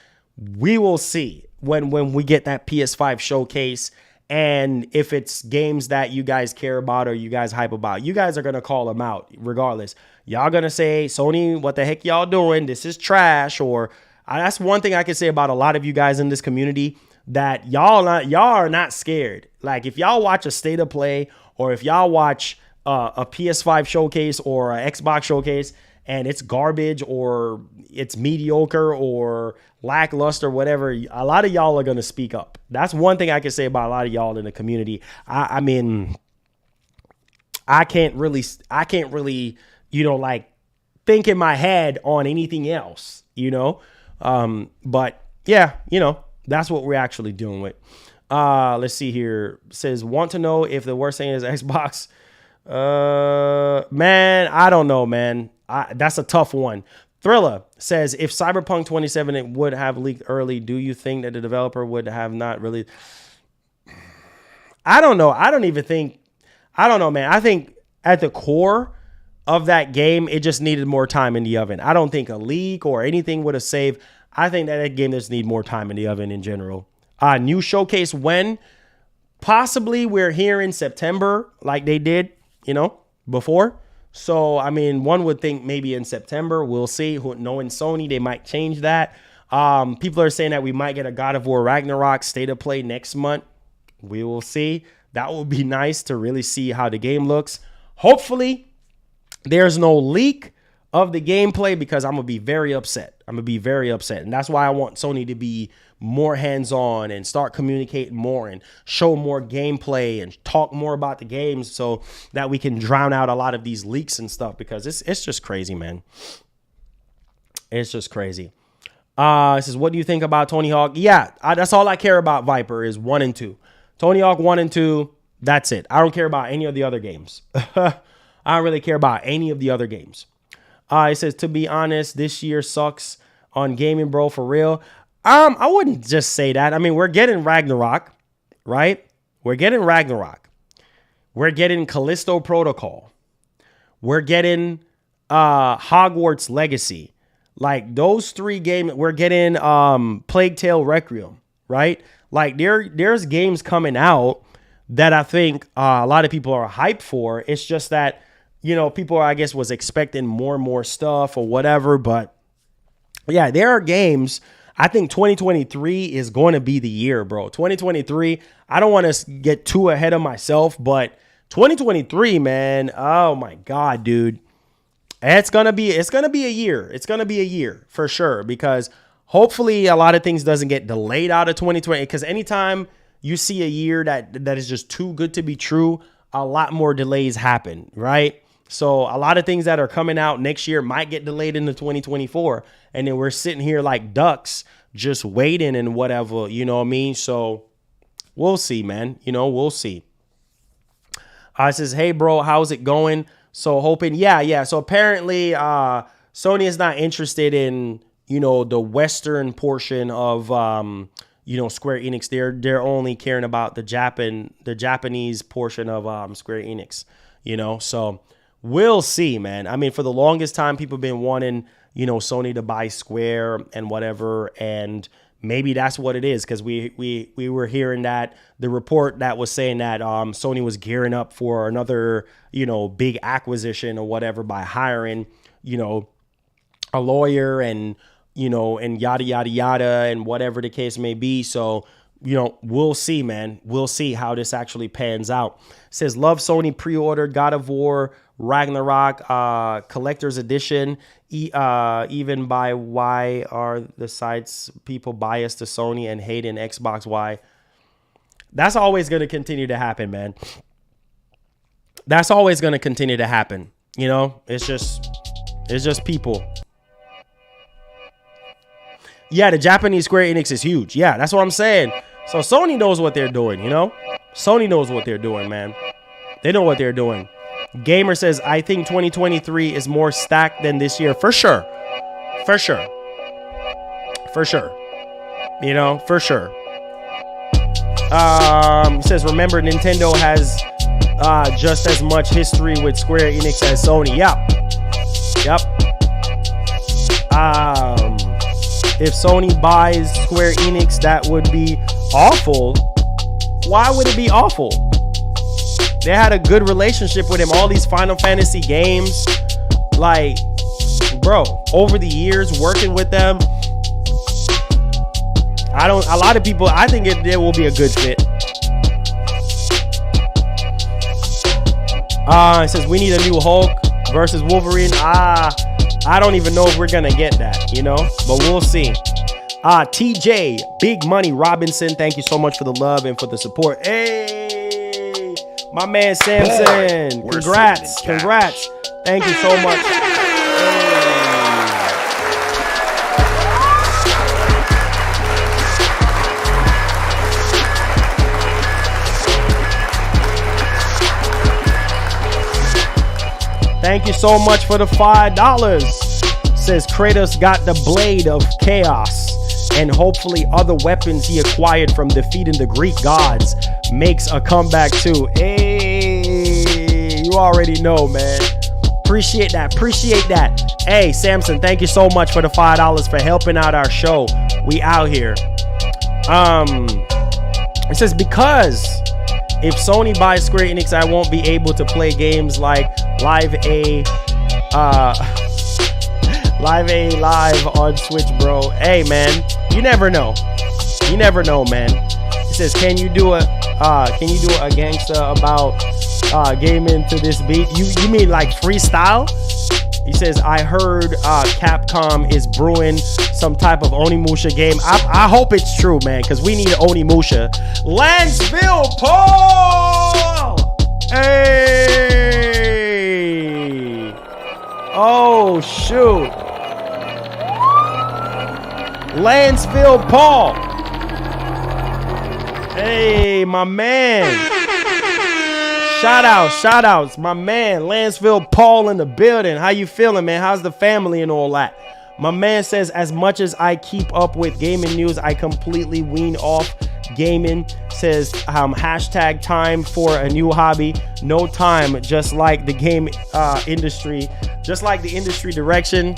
we will see when we get that PS5 showcase. And if it's games that you guys care about or you guys hype about, you guys are going to call them out regardless. Y'all going to say, Sony, what the heck y'all doing? This is trash. Or that's one thing I can say about a lot of you guys in this community, that y'all are not scared. Like if y'all watch a state of play, or if y'all watch a PS5 showcase or an Xbox showcase and it's garbage or it's mediocre or lackluster, whatever, a lot of y'all are going to speak up. That's one thing I can say about a lot of y'all in the community. I mean, I can't really, like think in my head on anything else, but yeah, that's what we're actually doing with. Let's see here. It says, want to know if the worst thing is Xbox? Man, I don't know, man. That's a tough one. Thriller says, if Cyberpunk 2077 would have leaked early, do you think that the developer would have not really? I don't know. I don't know, man. I think at the core of that game, it just needed more time in the oven. I don't think a leak or anything would have saved. I think that game just need more time in the oven in general. New showcase when? Possibly we're here in September like they did, before. So, I mean, one would think maybe in September. We'll see. Knowing Sony, they might change that. People are saying that we might get a God of War Ragnarok state of play next month. We will see. That will be nice to really see how the game looks. Hopefully, there's no leak of the gameplay, because I'm going to be very upset. And that's why I want Sony to be more hands-on and start communicating more and show more gameplay and talk more about the games, so that we can drown out a lot of these leaks and stuff, because it's just crazy, man. It's just crazy. It says, what do you think about Tony Hawk? Yeah, that's all I care about, Viper, is 1 and 2. Tony Hawk 1 and 2, that's it. I don't care about any of the other games. I don't really care about any of the other games. It says, to be honest, this year sucks on gaming, bro, for real. I wouldn't just say that. I mean, we're getting Ragnarok, right? We're getting Ragnarok. We're getting Callisto Protocol. We're getting Hogwarts Legacy. Like those 3 games. We're getting Plague Tale Requiem, right? Like there's games coming out that I think a lot of people are hyped for. It's just that, people, I guess, was expecting more and more stuff or whatever. But yeah, there are games. I think 2023 is going to be the year, bro. 2023, I don't want to get too ahead of myself, but 2023, man, oh my God, dude. It's going to be a year. It's going to be a year for sure, because hopefully a lot of things doesn't get delayed out of 2020, because anytime you see a year that is just too good to be true, a lot more delays happen, right? So a lot of things that are coming out next year might get delayed into 2024. And then we're sitting here like ducks just waiting and whatever, you know what I mean? So we'll see, man. We'll see. It says, hey, bro, how's it going? So hoping, yeah. So apparently Sony is not interested in, the Western portion of, Square Enix. They're only caring about the Japanese portion of Square Enix, so we'll see, man. I mean, for the longest time, people have been wanting, Sony to buy Square and whatever. And maybe that's what it is, because we were hearing that the report that was saying that Sony was gearing up for another, big acquisition or whatever by hiring, a lawyer and, and yada, yada, yada, and whatever the case may be. So, we'll see, man. We'll see how this actually pans out. It says, love Sony pre-ordered God of War Ragnarok collector's edition. Even by why are the sites people biased to Sony and hate in Xbox? Why? That's always going to continue to happen, man. That's always going to continue to happen. It's just people. Yeah, the Japanese Square Enix is huge. Yeah, that's what I'm saying. So Sony knows what they're doing, Sony knows what they're doing, man. They know what they're doing. Gamer says, I think 2023 is more stacked than this year. For sure. For sure. For sure. You know, for sure. He says, remember, Nintendo has just as much history with Square Enix as Sony. Yep. If Sony buys Square Enix, that would be awful. Why would it be awful? They had a good relationship with him. All these Final Fantasy games, like, bro, over the years working with them, a lot of people, I think it will be a good fit. It says we need a new Hulk versus Wolverine. I don't even know if we're gonna get that, you know, but we'll see. TJ, Big Money Robinson, thank you so much for the love and for the support. Hey, my man Samson, congrats. Thank you so much. Thank you so much for the $5. Says Kratos got the blade of chaos and hopefully other weapons he acquired from defeating the Greek gods makes a comeback too. Hey, you already know, man. Appreciate that. Hey, Samson, thank you so much for the $5 for helping out our show. We out here. It says because if Sony buys Square Enix, I won't be able to play games like Live on Switch, bro. Hey, man, you never know, man. It says, can you do a gangsta about gaming to this beat? You mean like freestyle? He says, I heard Capcom is brewing some type of Onimusha game. I hope it's true, man, because we need Onimusha. Lanceville Paul! Hey! Oh, shoot. Lanceville Paul. Hey, my man. Shout outs, my man, Lanceville Paul in the building. How you feeling, man? How's the family and all that? My man says, as much as I keep up with gaming news, I completely wean off gaming. Says, hashtag time for a new hobby. No time, just like the game industry, just like the industry direction.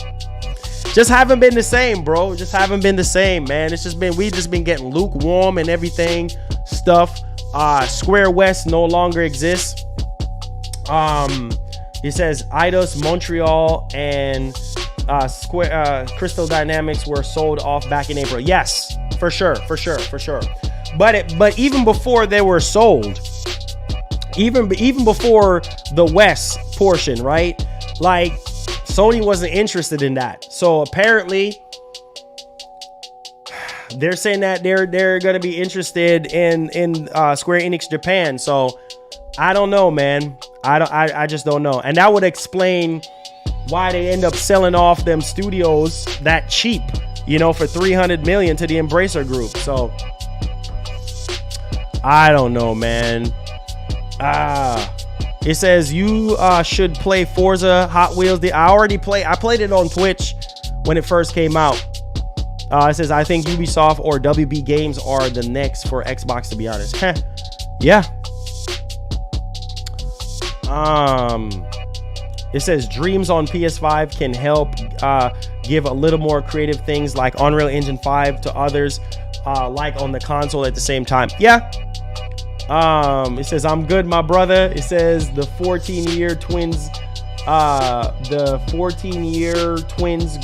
Just haven't been the same, bro. Just haven't been the same, man. We've just been getting lukewarm and everything stuff. Square West no longer exists. It says Eidos, Montreal, and Crystal Dynamics were sold off back in April. Yes, for sure. But even before they were sold, even before the West portion, right? Like Sony wasn't interested in that. So apparently, they're saying that they're going to be interested in Square Enix Japan. So I don't know, man. I just don't know. And that would explain why they end up selling off them studios that cheap, you know, for $300 million to the Embracer Group. So I don't know, man. It says you should play Forza Hot Wheels. I played it on Twitch when it first came out. It says, I think Ubisoft or WB Games are the next for Xbox, to be honest. Yeah. It says dreams on PS5 can help give a little more creative things like Unreal Engine 5 to others, like on the console at the same time. Yeah. It says, I'm good, my brother. It says the 14-year twins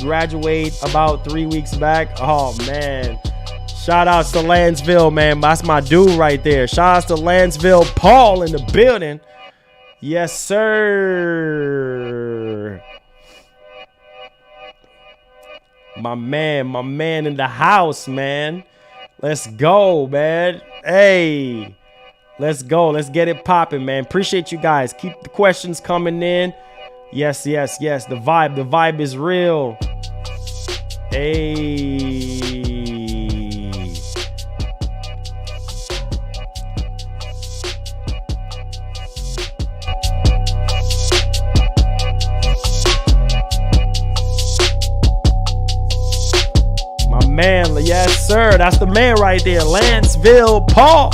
graduate about 3 weeks back. Oh, man. Shout outs to Lanceville, man. That's my dude right there. Shout outs to Lanceville Paul in the building. Yes, sir. My man in the house, man. Let's go, man. Hey, let's go. Let's get it popping, man. Appreciate you guys. Keep the questions coming in. Yes. The vibe is real. Hey. man, yes sir, that's the man right there, Lanceville Paul.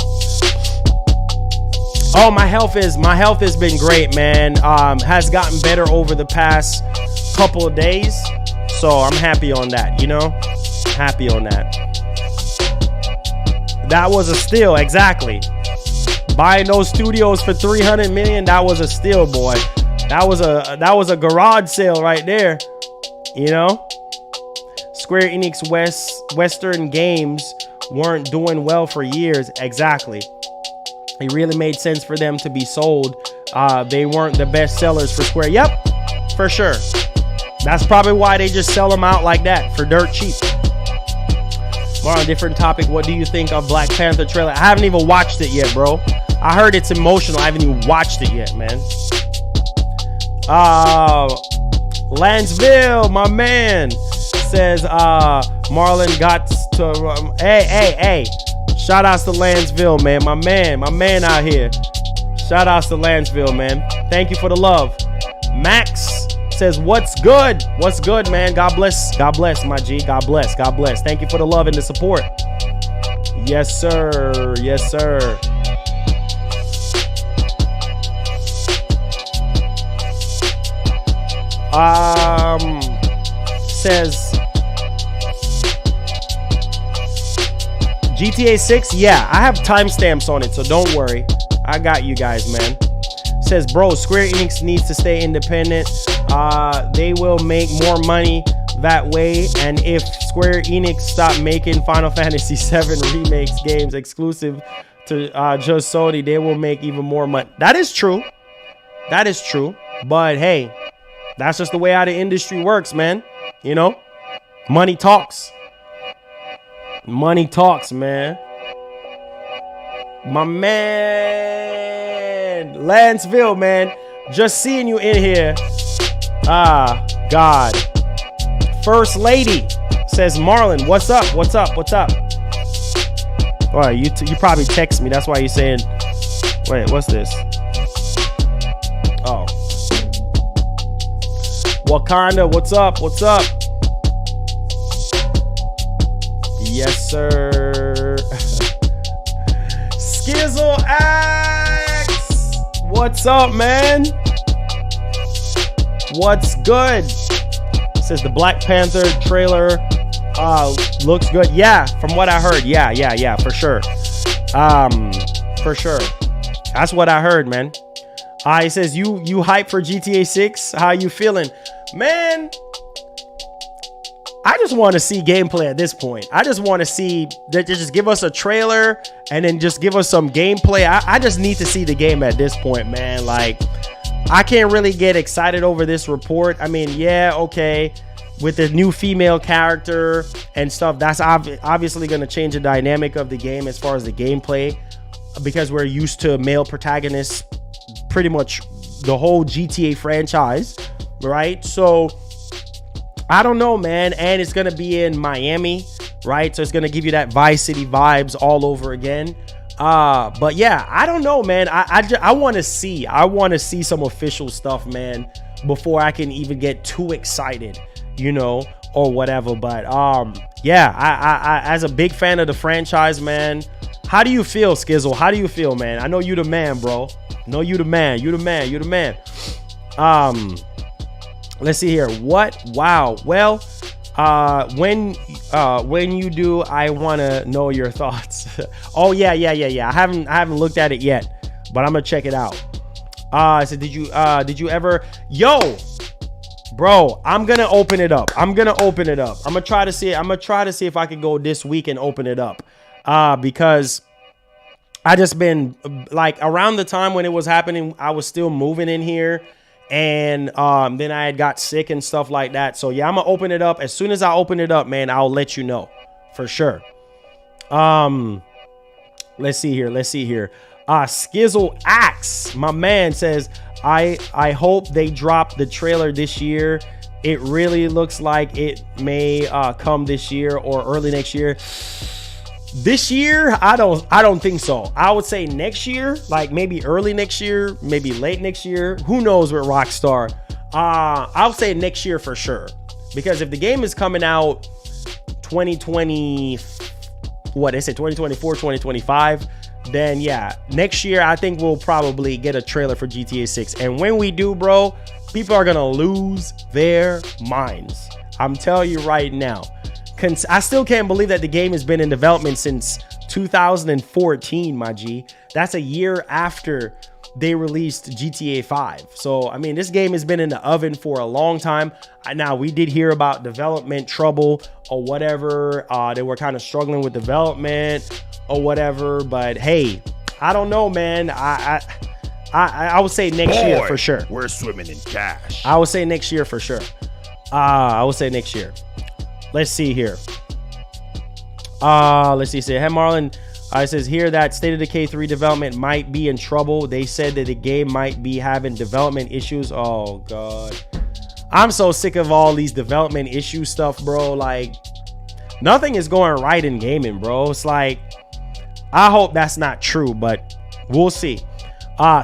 Oh, my health has been great, man. Has gotten better over the past couple of days, so I'm happy on that, you know, happy on that. That was a steal, exactly. Buying those studios for 300 million, that was a steal, boy. That was a garage sale right there, you know. Square Enix Western games weren't doing well for years, exactly. It really made sense for them to be sold. They weren't the best sellers for Square. Yep, for sure. That's probably why they just sell them out like that for dirt cheap. More on a different topic. What do you think of Black Panther trailer? I haven't even watched it yet, bro. I heard it's emotional. I haven't even watched it yet, man. Lanceville, my man, says Marlon got to. Hey. Shout outs to Lanceville, man. My man out here. Shout outs to Lanceville, man. Thank you for the love. Max says, what's good? What's good, man? God bless, my G. God bless. Thank you for the love and the support. Yes, sir. Yes, sir. Says GTA 6, yeah, I have timestamps on it, so don't worry. I got you guys, man. Says, bro, Square Enix needs to stay independent. They will make more money that way. And if Square Enix stop making Final Fantasy VII remakes games exclusive to just Sony, they will make even more money. That is true. That is true. But hey, that's just the way how the industry works, man. You know, money talks. Money talks, man. My man, Lanceville, man. Just seeing you in here. God. First Lady says, Marlon, what's up? All right, you probably text me. That's why you're saying, wait, what's this? Oh. Wakanda, what's up? Yes, sir. Skizzle X. What's up, man? What's good? Says the Black Panther trailer looks good. Yeah, from what I heard. Yeah, for sure. For sure. That's what I heard, man. He says you hype for GTA 6? How you feeling? Man, I just want to see gameplay at this point. I just want to see that, just give us a trailer and then just give us some gameplay. I just need to see the game at this point, man. Like, I can't really get excited over this report. I mean, yeah, okay, with the new female character and stuff, that's obviously going to change the dynamic of the game as far as the gameplay, because we're used to male protagonists pretty much the whole GTA franchise, right? So I don't know, man. And it's gonna be in Miami, right? So it's gonna give you that Vice City vibes all over again. But yeah, I don't know, man. I want to see some official stuff, man, before I can even get too excited, you know, or whatever. But yeah, I as a big fan of the franchise, man. How do you feel, Skizzle? How do you feel, man? I know you the man, bro. No, you the man. You the man. Let's see here. What? Wow. Well, when you do, I want to know your thoughts. Oh yeah. I haven't looked at it yet, but I'm gonna check it out. So did you ever? Yo, bro, I'm gonna open it up. I'm gonna try to see if I can go this week and open it up. Because I just been like, around the time when it was happening, I was still moving in here, and then I had got sick and stuff like that. So yeah, I'm gonna open it up. As soon as I open it up, man, I'll let you know for sure. Let's see here. Skizzle Axe, my man, says, I hope they drop the trailer this year. It really looks like it may come this year or early next year. This year, I don't think so. I would say next year, like maybe early next year, maybe late next year. Who knows with Rockstar? I'll say next year for sure. Because if the game is coming out 2020, what they say, 2024, 2025, then yeah, next year I think we'll probably get a trailer for GTA 6. And when we do, bro, people are gonna lose their minds. I'm telling you right now. I still can't believe that the game has been in development since 2014, my G. That's a year after they released GTA 5. So, I mean, this game has been in the oven for a long time. Now, we did hear about development trouble or whatever. They were kind of struggling with development or whatever. But hey, I don't know, man. I would say next year for sure. We're swimming in cash. I would say next year for sure. I would say next year. Let's see here. Let's see. Say, hey, Marlon. It says here that State of Decay 3 development might be in trouble. They said that the game might be having development issues. Oh, God. I'm so sick of all these development issue stuff, bro. Like, nothing is going right in gaming, bro. It's like, I hope that's not true, but we'll see.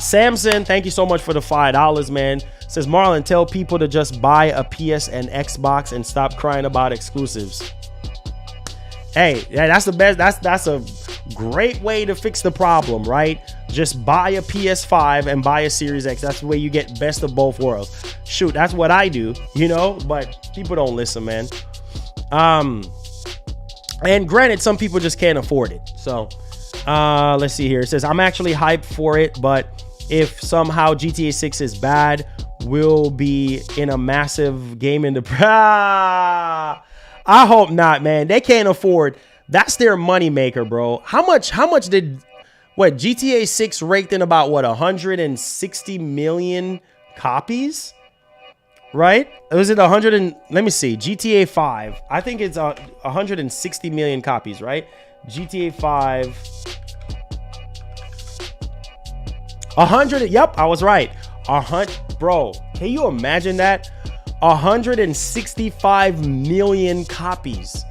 Samson, thank you so much for the $5, man. Says, Marlon, tell people to just buy a PS and Xbox and stop crying about exclusives. Hey, yeah, that's the best. That's a great way to fix the problem, right? Just buy a PS5 and buy a Series X. That's the way you get best of both worlds. Shoot, that's what I do, you know, but people don't listen, man. And granted, some people just can't afford it. So, let's see here. It says, I'm actually hyped for it, but if somehow GTA 6 is bad, we'll be in a massive gaming I hope not, man. They can't afford. That's their moneymaker, bro. How much did GTA 6 raked in about 160 million copies? Right? Was it 100 and let me see. GTA 5. I think it's 160 million copies, right? GTA 5 100. Yep, I was right. 100, bro. Can you imagine that? 165 million copies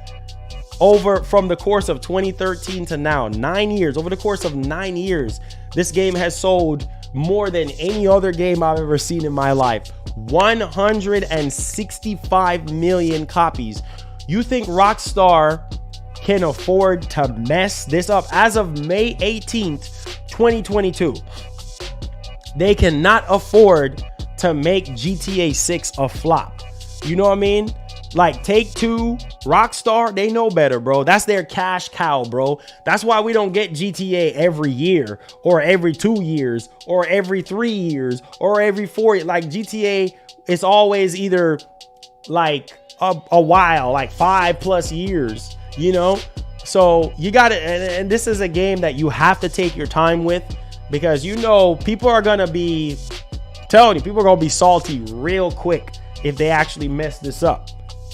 from the course of 2013 to now. 9 years. Over the course of 9 years, this game has sold more than any other game I've ever seen in my life. 165 million copies. You think Rockstar can afford to mess this up? As of May 18th, 2022, they cannot afford to make GTA 6 a flop. You know what I mean? Like Take-Two, Rockstar, they know better, bro. That's their cash cow, bro. That's why we don't get GTA every year or every 2 years or every 3 years or every 4 years. Like GTA, it's always either like a while, like 5+ years, you know? So you got to, and this is a game that you have to take your time with, because you know people are going to be, telling you, people are going to be salty real quick if they actually mess this up.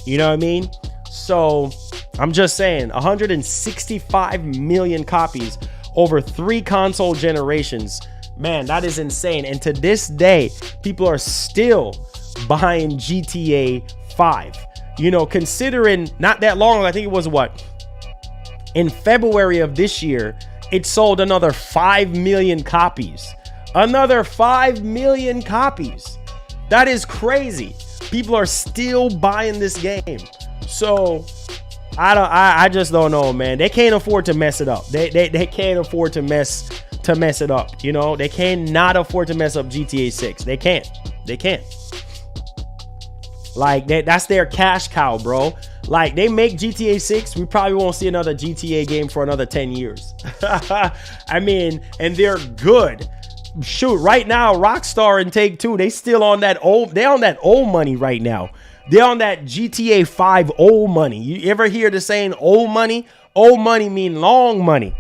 You know what I mean? So I'm just saying, 165 million copies over 3 console generations. Man, that is insane. And to this day, people are still buying GTA 5. You know, considering not that long, I think it was in February of this year, it sold another 5 million copies. Another 5 million copies. That is crazy. People are still buying this game. So I just don't know, man. They can't afford to mess it up. They can't afford to mess it up. You know, they cannot afford to mess up GTA 6. They can't. Like that's their cash cow, bro. Like they make GTA 6, we probably won't see another GTA game for another 10 years. I mean, and they're good. Shoot, right now, Rockstar and Take-Two, they still on that old money right now. They're on that GTA 5 old money. You ever hear the saying old money? Old money mean long money.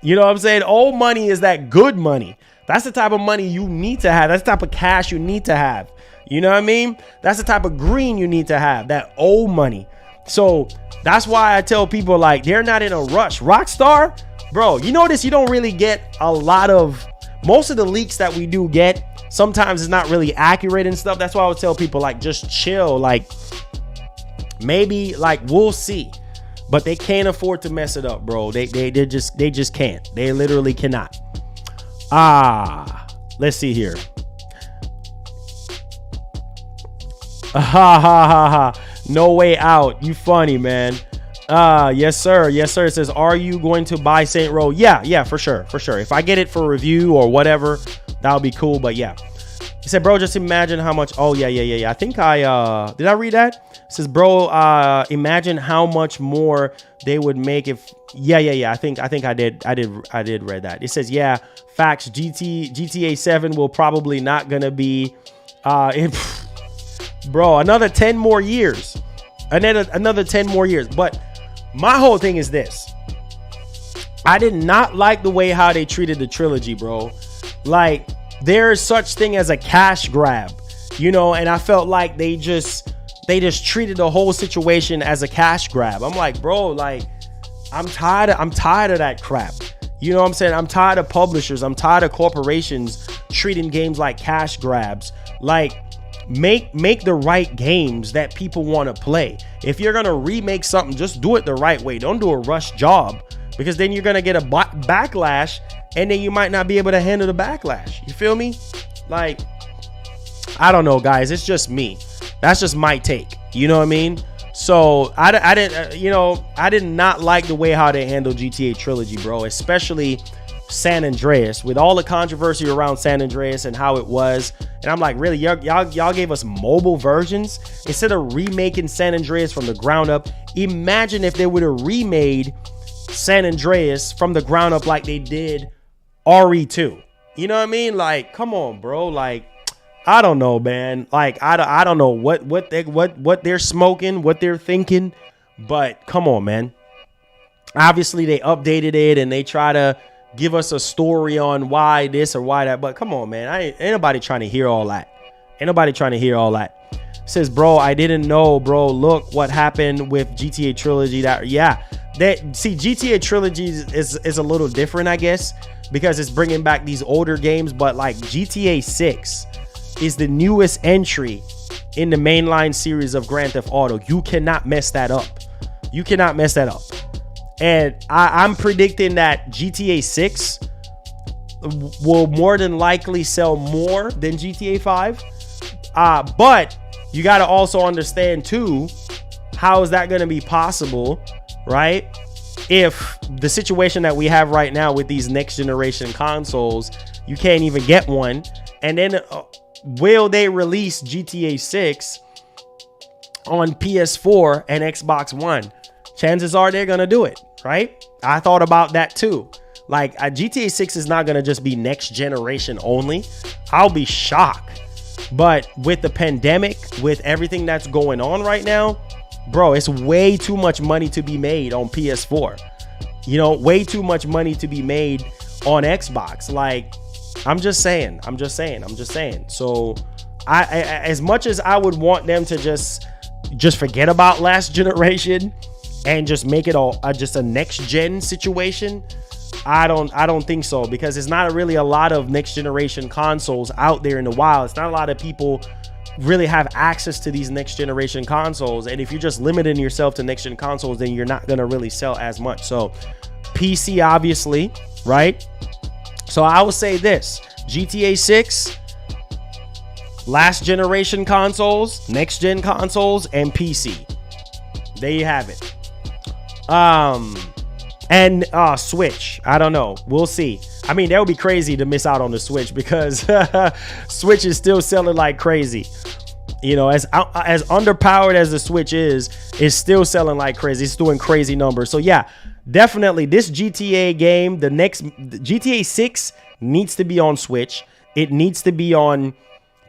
You know what I'm saying? Old money is that good money. That's the type of money you need to have. That's the type of cash you need to have. You know what I mean? That's the type of green you need to have, that old money. So that's why I tell people, like, they're not in a rush. Rockstar, bro, you notice you don't really get a lot of, most of the leaks that we do get, sometimes it's not really accurate and stuff. That's why I would tell people, like, just chill. Like, maybe, like, we'll see. But they can't afford to mess it up, bro. They just can't. They literally cannot. Let's see here. No Way Out. You funny, man. Yes, sir. Yes, sir. It says, are you going to buy Saint Row? Yeah, for sure. If I get it for review or whatever, that would be cool. But yeah. He said, bro, just imagine how much. Oh, yeah. I think did I read that? It says, bro, imagine how much more they would make if. Yeah. I think I did read that. It says, yeah, facts. GTA 7 will probably not gonna be, bro, another 10 more years. Another 10 more years. But my whole thing is this. I did not like the way how they treated the trilogy, bro. Like, there is such thing as a cash grab, you know, and I felt like they just treated the whole situation as a cash grab. I'm like, bro, like, I'm tired of that crap. You know what I'm saying? I'm tired of publishers. I'm tired of corporations treating games like cash grabs. Like, make the right games that people want to play. If you're gonna remake something, just do it the right way. Don't do a rush job, because then you're gonna get a backlash, and then you might not be able to handle the backlash. You feel me? Like, I don't know, guys. It's just me. That's just my take. You know what I mean? So I did not like the way how they handled GTA Trilogy, bro. Especially San Andreas, with all the controversy around San Andreas and how it was. And I'm like, really, y'all gave us mobile versions instead of remaking San Andreas from the ground up. Imagine if they would have remade San Andreas from the ground up like they did RE2. You know what I mean? Like, come on, bro. Like, I don't know, man. Like, I don't know what they're smoking, what they're thinking, but come on, man. Obviously, they updated it and they try to give us a story on why this or why that, but come on, man. Ain't nobody trying to hear all that. It says, bro, I didn't know, bro. Look what happened with GTA Trilogy. GTA Trilogy is a little different, I guess, because it's bringing back these older games, but like GTA 6 is the newest entry in the mainline series of Grand Theft Auto. You cannot mess that up. And I'm predicting that GTA 6 will more than likely sell more than GTA 5. But you got to also understand too, how is that going to be possible, right? If the situation that we have right now with these next generation consoles, you can't even get one. And then will they release GTA 6 on PS4 and Xbox One? Chances are they're going to do it, right? I thought about that too. Like, GTA 6 is not going to just be next generation only. I'll be shocked. But with the pandemic, with everything that's going on right now, bro, it's way too much money to be made on PS4. You know, way too much money to be made on Xbox. Like, I'm just saying. So I as much as I would want them to just forget about last generation and just make it just a next gen situation, I don't think so, because it's not really a lot of next generation consoles out there in the wild. It's not a lot of people really have access to these next generation consoles, and if you're just limiting yourself to next gen consoles, then you're not gonna really sell as much. So PC, obviously, right? So I would say this: GTA 6, last generation consoles, next gen consoles, and PC. There you have it. And Switch, I don't know, we'll see. I mean, that would be crazy to miss out on the Switch, because Switch is still selling like crazy. You know, as underpowered as the Switch is still selling like crazy. It's doing crazy numbers. So yeah, definitely this GTA game, the next GTA 6 needs to be on Switch. It needs to be on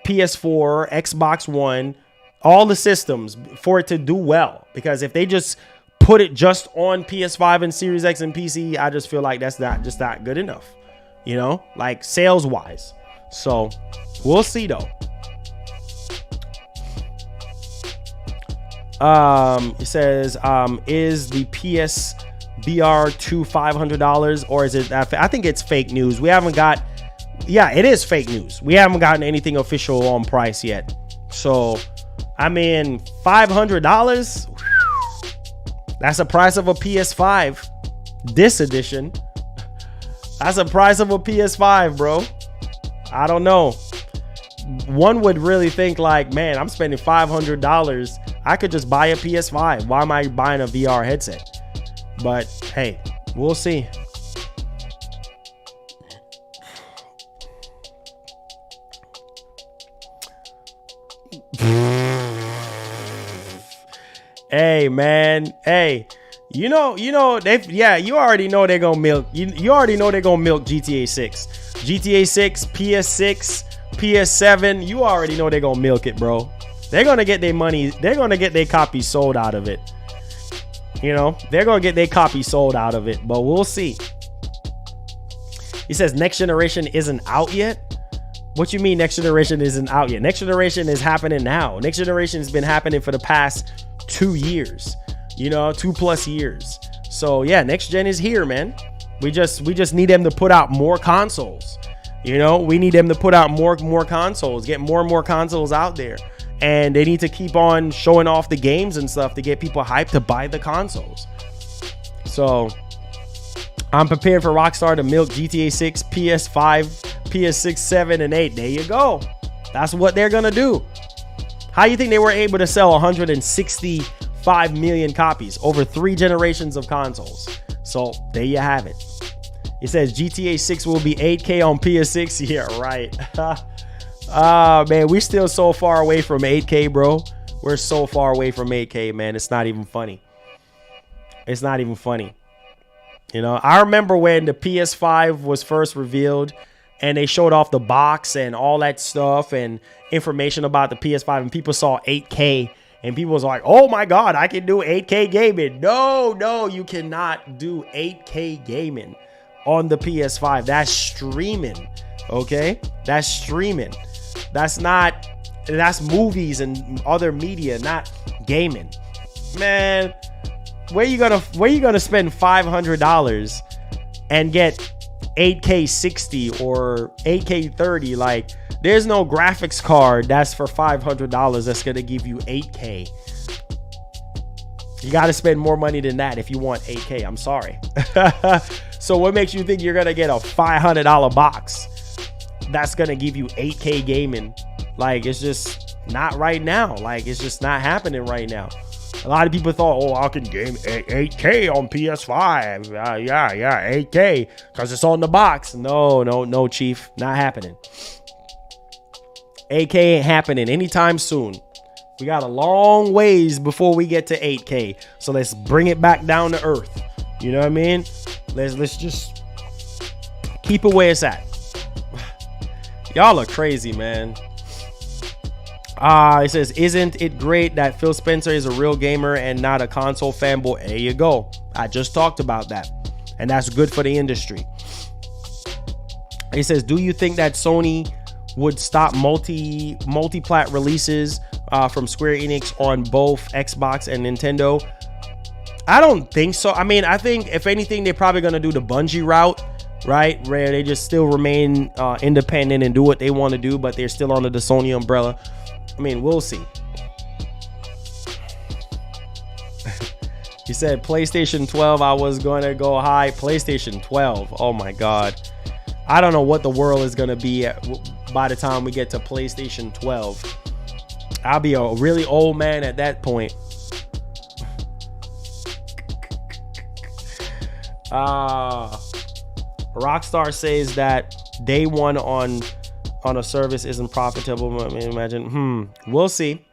PS4, Xbox One, all the systems for it to do well. Because if they just put it just on PS5 and Series X and PC, I just feel like that's not good enough, you know, like sales wise. So we'll see though. It says, is the PS VR 2 $500, or is it? I think it's fake news. We haven't got. Yeah, it is fake news. We haven't gotten anything official on price yet. So, I mean, $500. That's the price of a PS5. This edition. That's the price of a PS5, bro. I don't know. One would really think like, man, I'm spending $500. I could just buy a PS5. Why am I buying a VR headset? But hey, we'll see. Hey man, hey, you know, you already know they're gonna milk. You already know they're gonna milk GTA 6, PS6, PS7. You already know they're gonna milk it, bro. They're gonna get their money. They're gonna get their copy sold out of it. You know, they're gonna get their copy sold out of it. But we'll see. He says next generation isn't out yet. What you mean next generation isn't out yet? Next generation is happening now. Next generation has been happening for the past 2 years, you know, 2+ years. So yeah, next gen is here, man. We just need them to put out more consoles. You know, we need them to put out more consoles, get more and more consoles out there. And they need to keep on showing off the games and stuff to get people hyped to buy the consoles. So I'm prepared for Rockstar to milk GTA 6, PS5, PS6, 7, and 8. There you go. That's what they're gonna do. How do you think they were able to sell 165 million copies over 3 generations of consoles? So there you have it. It says GTA 6 will be 8K on PS6. Yeah, right. Man, we're still so far away from 8K, bro. We're so far away from 8K, man. It's not even funny. It's not even funny. You know, I remember when the PS5 was first revealed and they showed off the box and all that stuff and information about the PS5, and people saw 8K and people was like, oh my God, I can do 8K gaming. No, you cannot do 8K gaming on the PS5. That's streaming. Okay. That's streaming. That's movies and other media, not gaming. Man, where you gonna spend $500 and get 8K 60 or 8K 30? Like, there's no graphics card that's for $500 that's gonna give you 8K. You gotta spend more money than that if you want 8K. I'm sorry. So what makes you think you're gonna get a $500 box that's gonna give you 8K gaming? Like, it's just not right now. Like, it's just not happening right now. A lot of people thought, oh, I can game 8K on PS5. Yeah, 8K, because it's on the box. No, Chief. Not happening. 8K ain't happening anytime soon. We got a long ways before we get to 8K. So let's bring it back down to earth. You know what I mean? Let's just keep it where it's at. Y'all are crazy, man. It says, isn't it great that Phil Spencer is a real gamer and not a console fanboy? There you go. I just talked about that. And that's good for the industry. He says, do you think that Sony would stop multi-plat releases from Square Enix on both Xbox and Nintendo? I don't think so. I mean, I think if anything, they're probably going to do the Bungie route, right? Where they just still remain independent and do what they want to do, but they're still under the Sony umbrella. I mean, we'll see. He said PlayStation 12, I was going to go high. PlayStation 12. Oh my God. I don't know what the world is going to be by the time we get to PlayStation 12. I'll be a really old man at that point. Rockstar says that day one on a service isn't profitable. I mean, imagine. We'll see.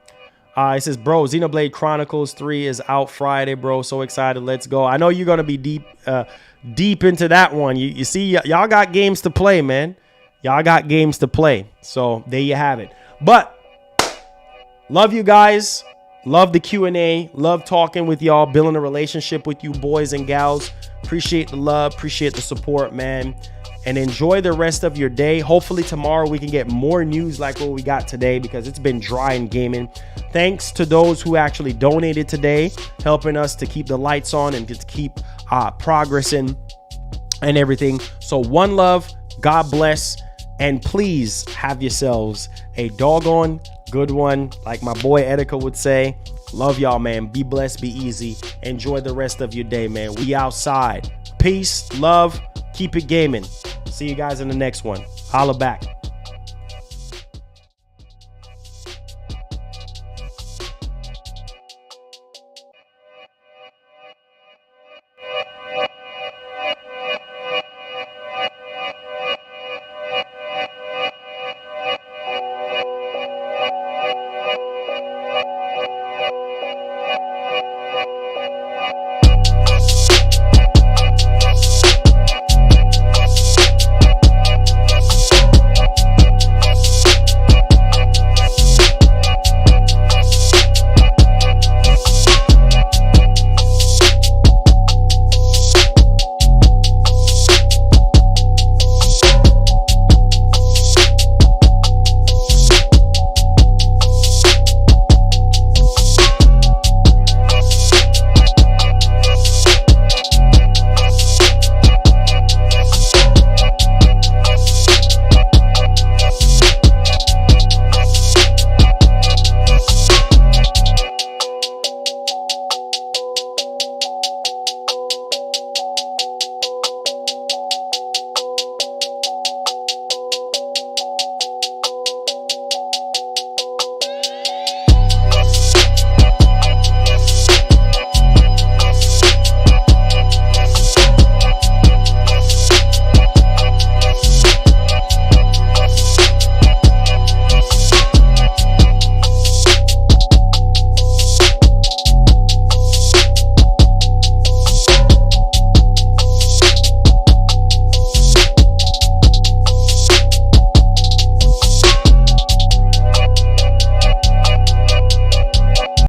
It says, bro, Xenoblade Chronicles 3 is out Friday, bro. So excited. Let's go. I know you're gonna be deep into that one. You see, y'all got games to play, man. Y'all got games to play. So there you have it. But love you guys. Love the Q&A. Love talking with y'all. Building a relationship with you boys and gals. Appreciate the love. Appreciate the support, man. And enjoy the rest of your day. Hopefully tomorrow we can get more news like what we got today, because it's been dry in gaming. Thanks to those who actually donated today, helping us to keep the lights on and to keep progressing and everything. So one love, God bless, and please have yourselves a doggone good one. Like my boy Etika would say, love y'all, man. Be blessed, be easy. Enjoy the rest of your day, man. We outside. Peace, love, keep it gaming. See you guys in the next one. Holla back.